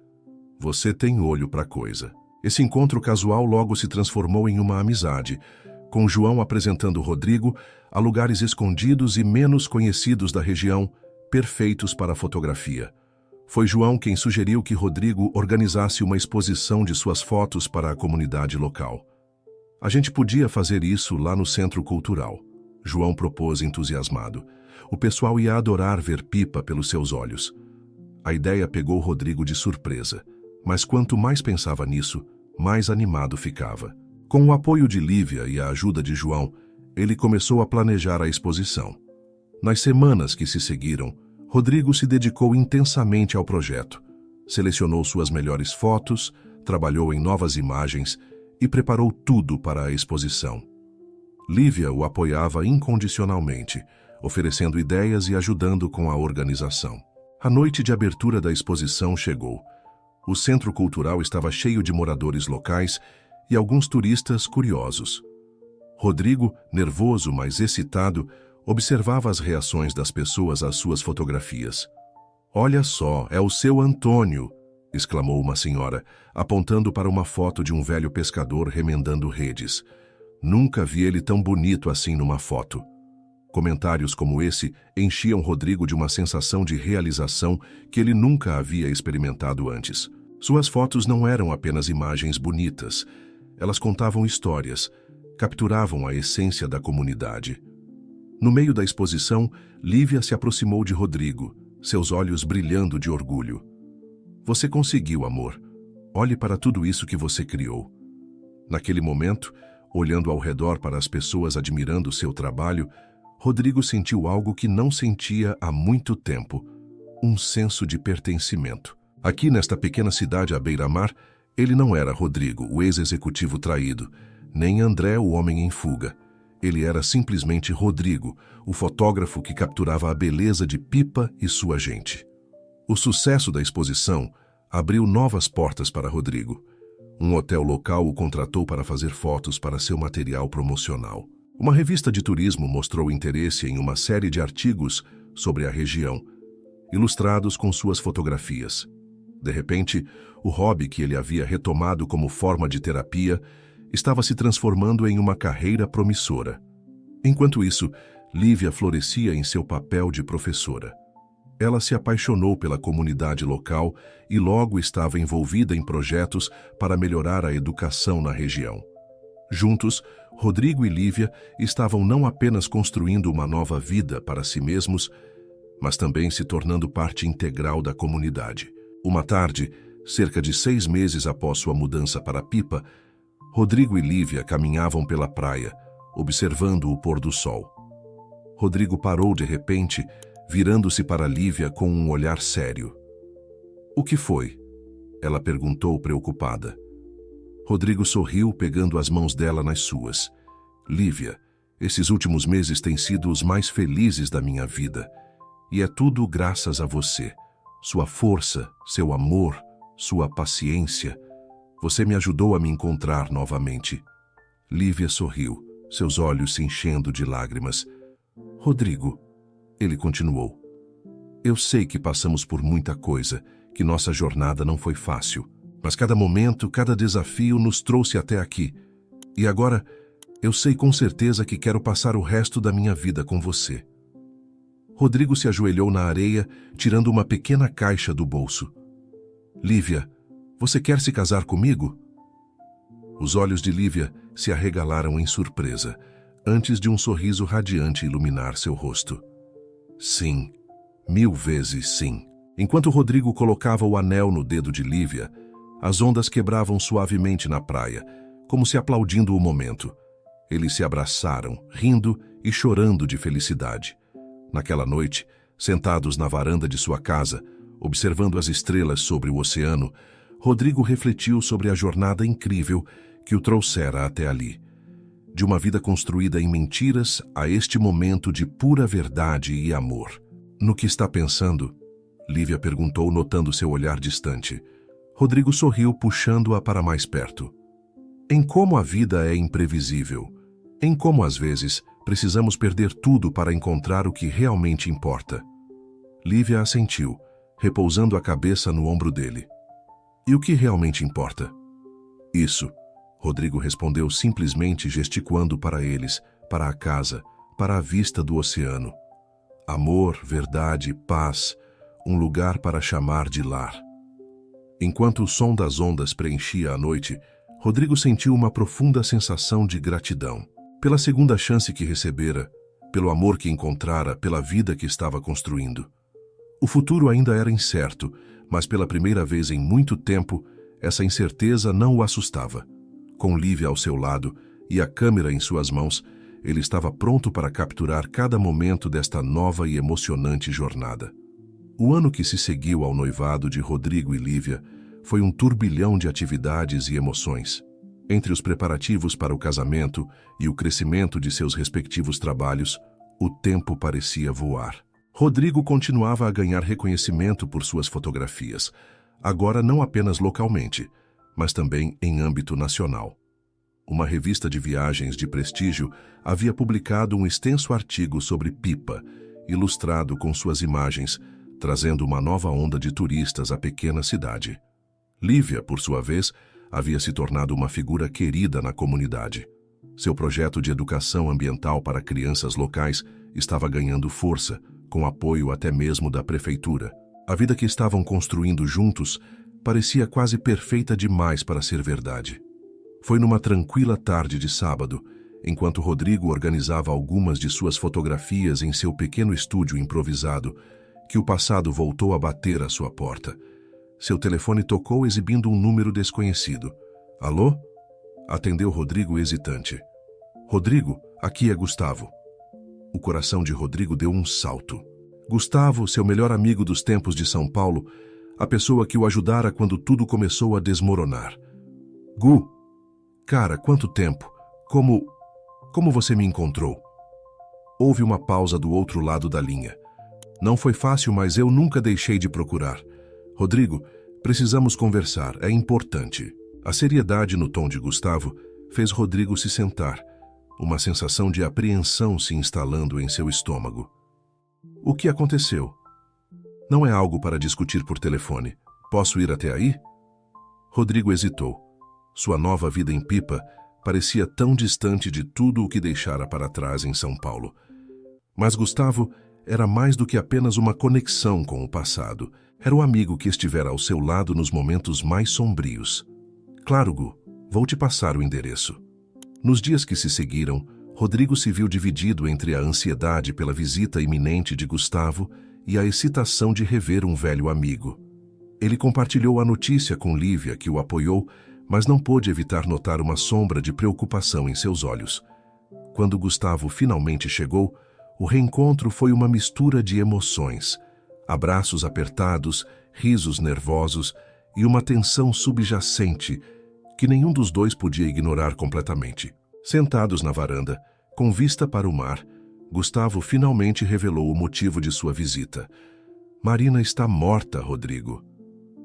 "Você tem olho para coisa." Esse encontro casual logo se transformou em uma amizade, com João apresentando Rodrigo a lugares escondidos e menos conhecidos da região, perfeitos para a fotografia. Foi João quem sugeriu que Rodrigo organizasse uma exposição de suas fotos para a comunidade local. "A gente podia fazer isso lá no Centro Cultural", João propôs entusiasmado. "O pessoal ia adorar ver Pipa pelos seus olhos." A ideia pegou Rodrigo de surpresa, mas quanto mais pensava nisso, mais animado ficava. Com o apoio de Lívia e a ajuda de João, ele começou a planejar a exposição. Nas semanas que se seguiram, Rodrigo se dedicou intensamente ao projeto. Selecionou suas melhores fotos, trabalhou em novas imagens e preparou tudo para a exposição. Lívia o apoiava incondicionalmente, oferecendo ideias e ajudando com a organização. A noite de abertura da exposição chegou. O centro cultural estava cheio de moradores locais e alguns turistas curiosos. Rodrigo, nervoso, mas excitado, observava as reações das pessoas às suas fotografias. "Olha só, é o seu Antônio!" exclamou uma senhora, apontando para uma foto de um velho pescador remendando redes. "Nunca vi ele tão bonito assim numa foto." Comentários como esse enchiam Rodrigo de uma sensação de realização que ele nunca havia experimentado antes. Suas fotos não eram apenas imagens bonitas. Elas contavam histórias, capturavam a essência da comunidade. No meio da exposição, Lívia se aproximou de Rodrigo, seus olhos brilhando de orgulho. "Você conseguiu, amor. Olhe para tudo isso que você criou." Naquele momento, olhando ao redor para as pessoas admirando seu trabalho, Rodrigo sentiu algo que não sentia há muito tempo: um senso de pertencimento. Aqui nesta pequena cidade à beira-mar, ele não era Rodrigo, o ex-executivo traído, nem André, o homem em fuga. Ele era simplesmente Rodrigo, o fotógrafo que capturava a beleza de Pipa e sua gente. O sucesso da exposição abriu novas portas para Rodrigo. Um hotel local o contratou para fazer fotos para seu material promocional. Uma revista de turismo mostrou interesse em uma série de artigos sobre a região, ilustrados com suas fotografias. De repente, o hobby que ele havia retomado como forma de terapia estava se transformando em uma carreira promissora. Enquanto isso, Lívia florescia em seu papel de professora. Ela se apaixonou pela comunidade local e logo estava envolvida em projetos para melhorar a educação na região. Juntos, Rodrigo e Lívia estavam não apenas construindo uma nova vida para si mesmos, mas também se tornando parte integral da comunidade. Uma tarde, cerca de 6 meses após sua mudança para Pipa, Rodrigo e Lívia caminhavam pela praia, observando o pôr do sol. Rodrigo parou de repente, virando-se para Lívia com um olhar sério. "O que foi?" ela perguntou preocupada. Rodrigo sorriu, pegando as mãos dela nas suas. "Lívia, esses últimos meses têm sido os mais felizes da minha vida. E é tudo graças a você. Sua força, seu amor, sua paciência. Você me ajudou a me encontrar novamente." Lívia sorriu, seus olhos se enchendo de lágrimas. "Rodrigo", ele continuou, "eu sei que passamos por muita coisa, que nossa jornada não foi fácil. Mas cada momento, cada desafio nos trouxe até aqui. E agora, eu sei com certeza que quero passar o resto da minha vida com você." Rodrigo se ajoelhou na areia, tirando uma pequena caixa do bolso. "Lívia, você quer se casar comigo?" Os olhos de Lívia se arregalaram em surpresa, antes de um sorriso radiante iluminar seu rosto. "Sim, 1000 vezes sim." Enquanto Rodrigo colocava o anel no dedo de Lívia, as ondas quebravam suavemente na praia, como se aplaudindo o momento. Eles se abraçaram, rindo e chorando de felicidade. Naquela noite, sentados na varanda de sua casa, observando as estrelas sobre o oceano, Rodrigo refletiu sobre a jornada incrível que o trouxera até ali. De uma vida construída em mentiras a este momento de pura verdade e amor. "No que está pensando?" Lívia perguntou, notando seu olhar distante. Rodrigo sorriu, puxando-a para mais perto. "Em como a vida é imprevisível. Em como, às vezes, precisamos perder tudo para encontrar o que realmente importa." Lívia assentiu, repousando a cabeça no ombro dele. "E o que realmente importa?" "Isso", Rodrigo respondeu simplesmente, gesticulando para eles, para a casa, para a vista do oceano. "Amor, verdade, paz, um lugar para chamar de lar." Enquanto o som das ondas preenchia a noite, Rodrigo sentiu uma profunda sensação de gratidão. Pela segunda chance que recebera, pelo amor que encontrara, pela vida que estava construindo. O futuro ainda era incerto, mas pela primeira vez em muito tempo, essa incerteza não o assustava. Com Lívia ao seu lado e a câmera em suas mãos, ele estava pronto para capturar cada momento desta nova e emocionante jornada. O ano que se seguiu ao noivado de Rodrigo e Lívia foi um turbilhão de atividades e emoções. Entre os preparativos para o casamento e o crescimento de seus respectivos trabalhos, o tempo parecia voar. Rodrigo continuava a ganhar reconhecimento por suas fotografias, agora não apenas localmente, mas também em âmbito nacional. Uma revista de viagens de prestígio havia publicado um extenso artigo sobre Pipa, ilustrado com suas imagens, trazendo uma nova onda de turistas à pequena cidade. Lívia, por sua vez, havia se tornado uma figura querida na comunidade. Seu projeto de educação ambiental para crianças locais estava ganhando força, com apoio até mesmo da prefeitura. A vida que estavam construindo juntos parecia quase perfeita demais para ser verdade. Foi numa tranquila tarde de sábado, enquanto Rodrigo organizava algumas de suas fotografias em seu pequeno estúdio improvisado, que o passado voltou a bater à sua porta. Seu telefone tocou exibindo um número desconhecido. "Alô?" Atendeu Rodrigo hesitante. "Rodrigo, aqui é Gustavo." O coração de Rodrigo deu um salto. Gustavo, seu melhor amigo dos tempos de São Paulo, a pessoa que o ajudara quando tudo começou a desmoronar. "Gu, cara, quanto tempo? Como você me encontrou?" Houve uma pausa do outro lado da linha. "Não foi fácil, mas eu nunca deixei de procurar. Rodrigo, precisamos conversar, é importante." A seriedade no tom de Gustavo fez Rodrigo se sentar, uma sensação de apreensão se instalando em seu estômago. O que aconteceu? Não é algo para discutir por telefone. Posso ir até aí? Rodrigo hesitou. Sua nova vida em Pipa parecia tão distante de tudo o que deixara para trás em São Paulo. Mas Gustavo era mais do que apenas uma conexão com o passado. Era o amigo que estivera ao seu lado nos momentos mais sombrios. Claro, Gu, vou te passar o endereço. Nos dias que se seguiram, Rodrigo se viu dividido entre a ansiedade pela visita iminente de Gustavo e a excitação de rever um velho amigo. Ele compartilhou a notícia com Lívia, que o apoiou, mas não pôde evitar notar uma sombra de preocupação em seus olhos. Quando Gustavo finalmente chegou, o reencontro foi uma mistura de emoções, abraços apertados, risos nervosos e uma tensão subjacente que nenhum dos dois podia ignorar completamente. Sentados na varanda, com vista para o mar, Gustavo finalmente revelou o motivo de sua visita. Marina está morta, Rodrigo.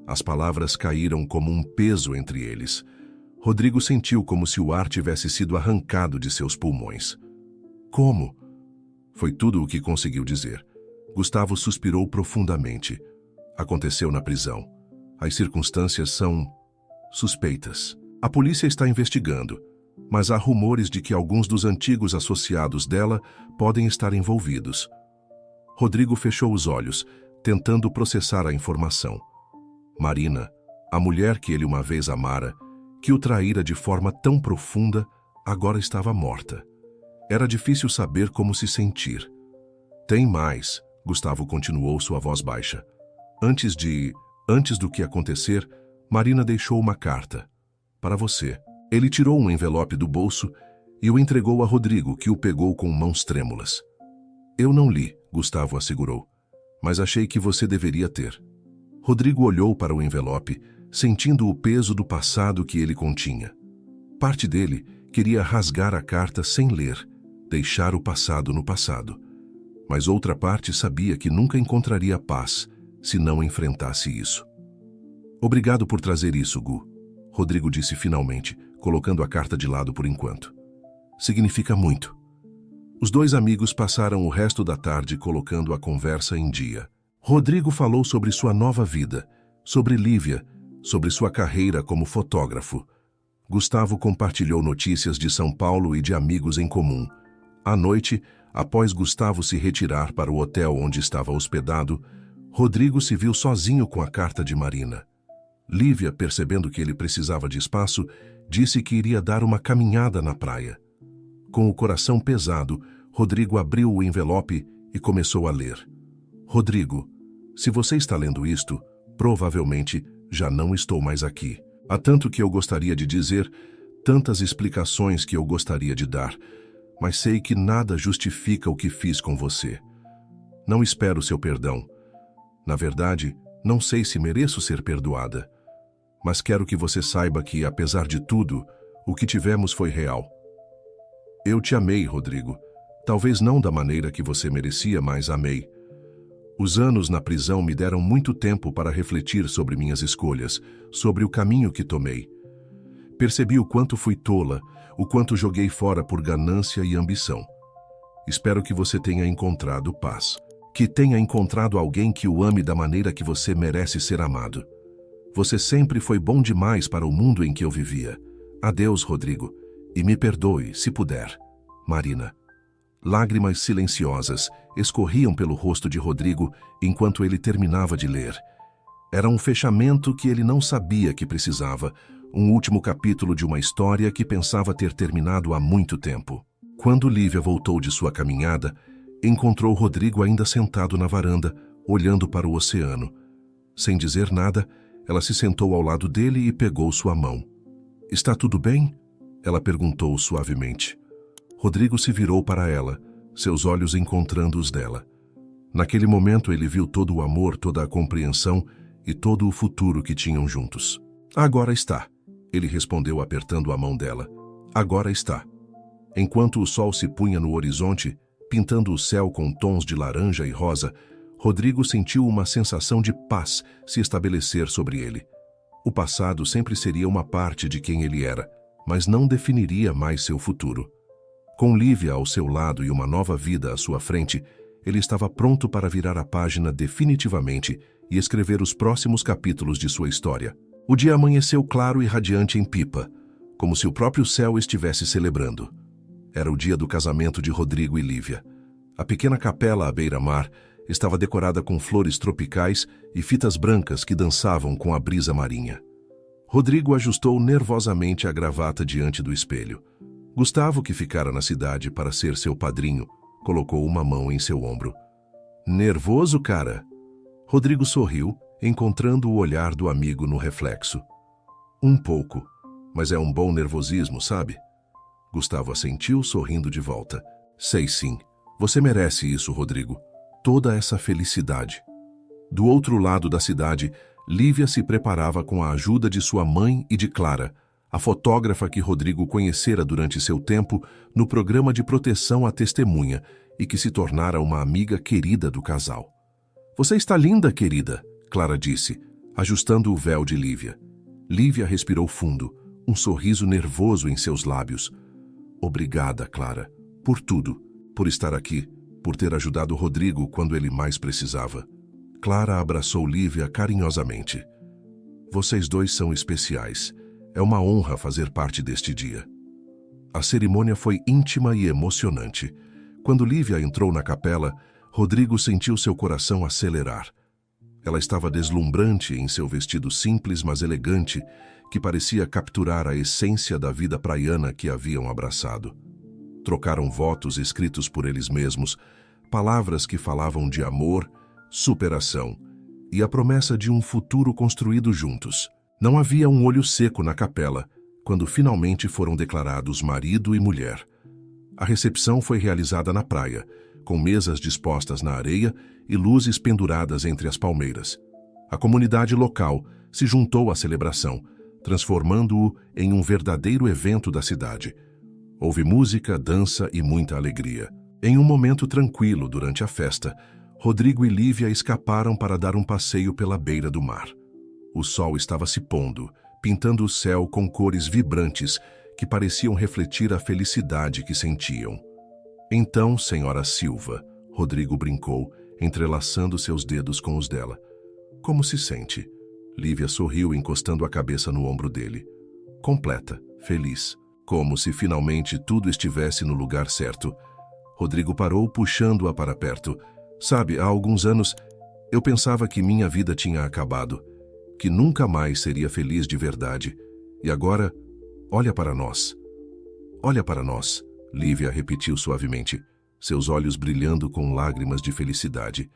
As palavras caíram como um peso entre eles. Rodrigo sentiu como se o ar tivesse sido arrancado de seus pulmões. Como? Foi tudo o que conseguiu dizer. Gustavo suspirou profundamente. Aconteceu na prisão. As circunstâncias são suspeitas. A polícia está investigando, mas há rumores de que alguns dos antigos associados dela podem estar envolvidos. Rodrigo fechou os olhos, tentando processar a informação. Marina, a mulher que ele uma vez amara, que o traíra de forma tão profunda, agora estava morta. Era difícil saber como se sentir. Tem mais, Gustavo continuou, sua voz baixa. Antes do que acontecer, Marina deixou uma carta. Para você. Ele tirou um envelope do bolso e o entregou a Rodrigo, que o pegou com mãos trêmulas. Eu não li, Gustavo assegurou, mas achei que você deveria ter. Rodrigo olhou para o envelope, sentindo o peso do passado que ele continha. Parte dele queria rasgar a carta sem ler, deixar o passado no passado. Mas outra parte sabia que nunca encontraria paz se não enfrentasse isso. Obrigado por trazer isso, Gu, Rodrigo disse finalmente, colocando a carta de lado por enquanto. Significa muito. Os dois amigos passaram o resto da tarde colocando a conversa em dia. Rodrigo falou sobre sua nova vida, sobre Lívia, sobre sua carreira como fotógrafo. Gustavo compartilhou notícias de São Paulo e de amigos em comum. À noite, após Gustavo se retirar para o hotel onde estava hospedado, Rodrigo se viu sozinho com a carta de Marina. Lívia, percebendo que ele precisava de espaço, disse que iria dar uma caminhada na praia. Com o coração pesado, Rodrigo abriu o envelope e começou a ler. Rodrigo, se você está lendo isto, provavelmente já não estou mais aqui. Há tanto que eu gostaria de dizer, tantas explicações que eu gostaria de dar, mas sei que nada justifica o que fiz com você. Não espero seu perdão. Na verdade, não sei se mereço ser perdoada. Mas quero que você saiba que, apesar de tudo, o que tivemos foi real. Eu te amei, Rodrigo. Talvez não da maneira que você merecia, mas amei. Os anos na prisão me deram muito tempo para refletir sobre minhas escolhas, sobre o caminho que tomei. Percebi o quanto fui tola, o quanto joguei fora por ganância e ambição. Espero que você tenha encontrado paz. Que tenha encontrado alguém que o ame da maneira que você merece ser amado. Você sempre foi bom demais para o mundo em que eu vivia. Adeus, Rodrigo. E me perdoe, se puder. Marina. Lágrimas silenciosas escorriam pelo rosto de Rodrigo enquanto ele terminava de ler. Era um fechamento que ele não sabia que precisava, um último capítulo de uma história que pensava ter terminado há muito tempo. Quando Lívia voltou de sua caminhada, encontrou Rodrigo ainda sentado na varanda, olhando para o oceano. Sem dizer nada, ela se sentou ao lado dele e pegou sua mão. Está tudo bem? Ela perguntou suavemente. Rodrigo se virou para ela, seus olhos encontrando os dela. Naquele momento ele viu todo o amor, toda a compreensão e todo o futuro que tinham juntos. Agora está, ele respondeu apertando a mão dela. Agora está. Enquanto o sol se punha no horizonte, pintando o céu com tons de laranja e rosa, Rodrigo sentiu uma sensação de paz se estabelecer sobre ele. O passado sempre seria uma parte de quem ele era, mas não definiria mais seu futuro. Com Lívia ao seu lado e uma nova vida à sua frente, ele estava pronto para virar a página definitivamente e escrever os próximos capítulos de sua história. O dia amanheceu claro e radiante em Pipa, como se o próprio céu estivesse celebrando. Era o dia do casamento de Rodrigo e Lívia. A pequena capela à beira-mar estava decorada com flores tropicais e fitas brancas que dançavam com a brisa marinha. Rodrigo ajustou nervosamente a gravata diante do espelho. Gustavo, que ficara na cidade para ser seu padrinho, colocou uma mão em seu ombro. Nervoso, cara? Rodrigo sorriu, encontrando o olhar do amigo no reflexo. Um pouco, mas é um bom nervosismo, sabe? Gustavo assentiu, sorrindo de volta. Sei sim. Você merece isso, Rodrigo. Toda essa felicidade. Do outro lado da cidade, Lívia se preparava com a ajuda de sua mãe e de Clara, a fotógrafa que Rodrigo conhecera durante seu tempo no programa de proteção à testemunha e que se tornara uma amiga querida do casal. Você está linda, querida, Clara disse, ajustando o véu de Lívia. Lívia respirou fundo, um sorriso nervoso em seus lábios. Obrigada, Clara, por tudo, por estar aqui, por ter ajudado Rodrigo quando ele mais precisava. Clara abraçou Lívia carinhosamente. Vocês dois são especiais. É uma honra fazer parte deste dia. A cerimônia foi íntima e emocionante. Quando Lívia entrou na capela, Rodrigo sentiu seu coração acelerar. Ela estava deslumbrante em seu vestido simples, mas elegante, que parecia capturar a essência da vida praiana que haviam abraçado. Trocaram votos escritos por eles mesmos, palavras que falavam de amor, superação e a promessa de um futuro construído juntos. Não havia um olho seco na capela, quando finalmente foram declarados marido e mulher. A recepção foi realizada na praia, com mesas dispostas na areia e luzes penduradas entre as palmeiras. A comunidade local se juntou à celebração, transformando-o em um verdadeiro evento da cidade. Houve música, dança e muita alegria. Em um momento tranquilo durante a festa, Rodrigo e Lívia escaparam para dar um passeio pela beira do mar. O sol estava se pondo, pintando o céu com cores vibrantes que pareciam refletir a felicidade que sentiam. Então, senhora Silva, Rodrigo brincou, entrelaçando seus dedos com os dela. Como se sente? Lívia sorriu, encostando a cabeça no ombro dele. Completa, feliz, como se finalmente tudo estivesse no lugar certo. Rodrigo parou, puxando-a para perto. Sabe, há alguns anos, eu pensava que minha vida tinha acabado, que nunca mais seria feliz de verdade. E agora, olha para nós. Olha para nós, Lívia repetiu suavemente, seus olhos brilhando com lágrimas de felicidade.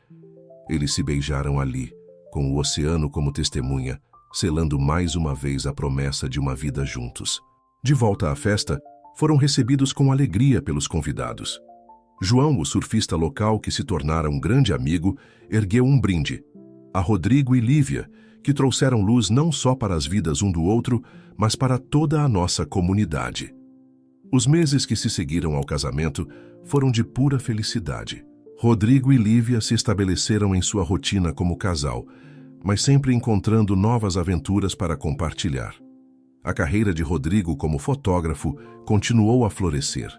Eles se beijaram ali, com o oceano como testemunha, selando mais uma vez a promessa de uma vida juntos. De volta à festa, foram recebidos com alegria pelos convidados. João, o surfista local que se tornara um grande amigo, ergueu um brinde. A Rodrigo e Lívia, que trouxeram luz não só para as vidas um do outro, mas para toda a nossa comunidade. Os meses que se seguiram ao casamento foram de pura felicidade. Rodrigo e Lívia se estabeleceram em sua rotina como casal, mas sempre encontrando novas aventuras para compartilhar. A carreira de Rodrigo como fotógrafo continuou a florescer.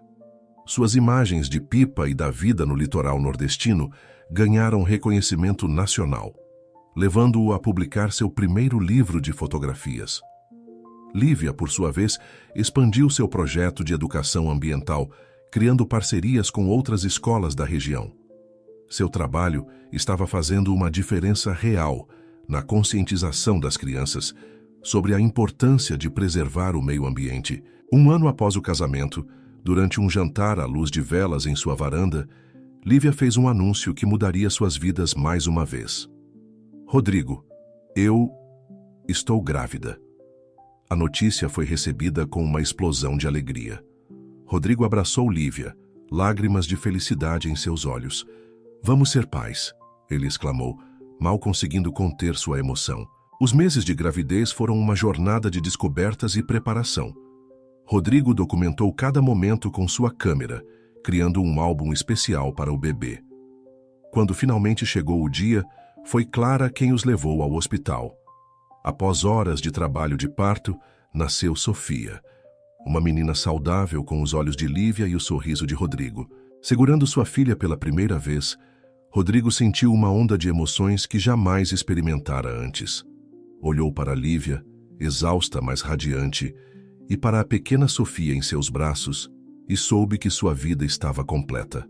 Suas imagens de Pipa e da vida no litoral nordestino ganharam reconhecimento nacional, levando-o a publicar seu primeiro livro de fotografias. Lívia, por sua vez, expandiu seu projeto de educação ambiental, criando parcerias com outras escolas da região. Seu trabalho estava fazendo uma diferença real na conscientização das crianças sobre a importância de preservar o meio ambiente. Um ano após o casamento, durante um jantar à luz de velas em sua varanda, Lívia fez um anúncio que mudaria suas vidas mais uma vez. Rodrigo, eu estou grávida. A notícia foi recebida com uma explosão de alegria. Rodrigo abraçou Lívia, lágrimas de felicidade em seus olhos. Vamos ser pais, ele exclamou, mal conseguindo conter sua emoção. Os meses de gravidez foram uma jornada de descobertas e preparação. Rodrigo documentou cada momento com sua câmera, criando um álbum especial para o bebê. Quando finalmente chegou o dia, foi Clara quem os levou ao hospital. Após horas de trabalho de parto, nasceu Sofia, uma menina saudável com os olhos de Lívia e o sorriso de Rodrigo. Segurando sua filha pela primeira vez, Rodrigo sentiu uma onda de emoções que jamais experimentara antes. Olhou para Lívia, exausta, mas radiante, e para a pequena Sofia em seus braços, e soube que sua vida estava completa.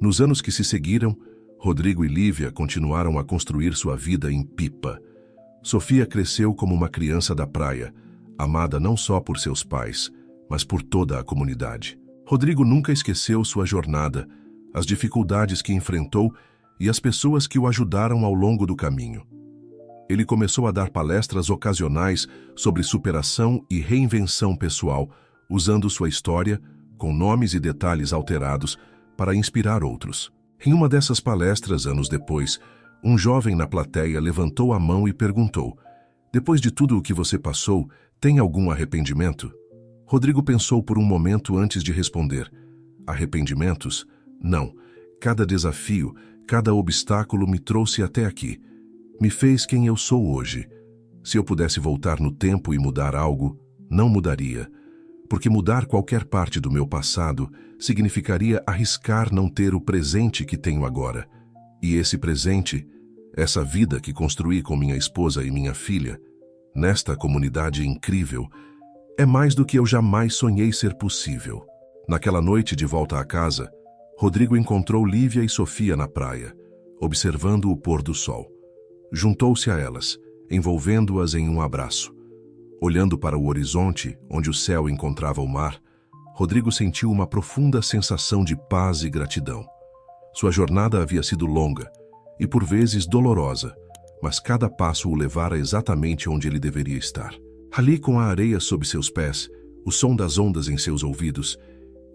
Nos anos que se seguiram, Rodrigo e Lívia continuaram a construir sua vida em Pipa. Sofia cresceu como uma criança da praia, amada não só por seus pais, mas por toda a comunidade. Rodrigo nunca esqueceu sua jornada, as dificuldades que enfrentou e as pessoas que o ajudaram ao longo do caminho. Ele começou a dar palestras ocasionais sobre superação e reinvenção pessoal, usando sua história, com nomes e detalhes alterados, para inspirar outros. Em uma dessas palestras, anos depois, um jovem na plateia levantou a mão e perguntou: "Depois de tudo o que você passou, tem algum arrependimento?" Rodrigo pensou por um momento antes de responder. Arrependimentos? Não. Cada desafio, cada obstáculo me trouxe até aqui. Me fez quem eu sou hoje. Se eu pudesse voltar no tempo e mudar algo, não mudaria. Porque mudar qualquer parte do meu passado significaria arriscar não ter o presente que tenho agora. E esse presente, essa vida que construí com minha esposa e minha filha, nesta comunidade incrível, é mais do que eu jamais sonhei ser possível. Naquela noite de volta à casa, Rodrigo encontrou Lívia e Sofia na praia, observando o pôr do sol. Juntou-se a elas, envolvendo-as em um abraço. Olhando para o horizonte, onde o céu encontrava o mar, Rodrigo sentiu uma profunda sensação de paz e gratidão. Sua jornada havia sido longa e por vezes dolorosa, mas cada passo o levara exatamente onde ele deveria estar. Ali, com a areia sob seus pés, o som das ondas em seus ouvidos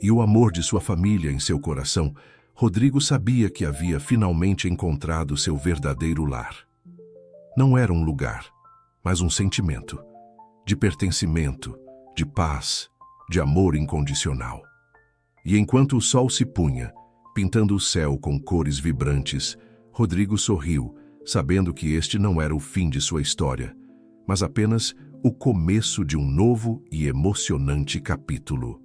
e o amor de sua família em seu coração, Rodrigo sabia que havia finalmente encontrado seu verdadeiro lar. Não era um lugar, mas um sentimento de pertencimento, de paz, de amor incondicional. E enquanto o sol se punha, pintando o céu com cores vibrantes, Rodrigo sorriu, sabendo que este não era o fim de sua história, mas apenas o começo de um novo e emocionante capítulo.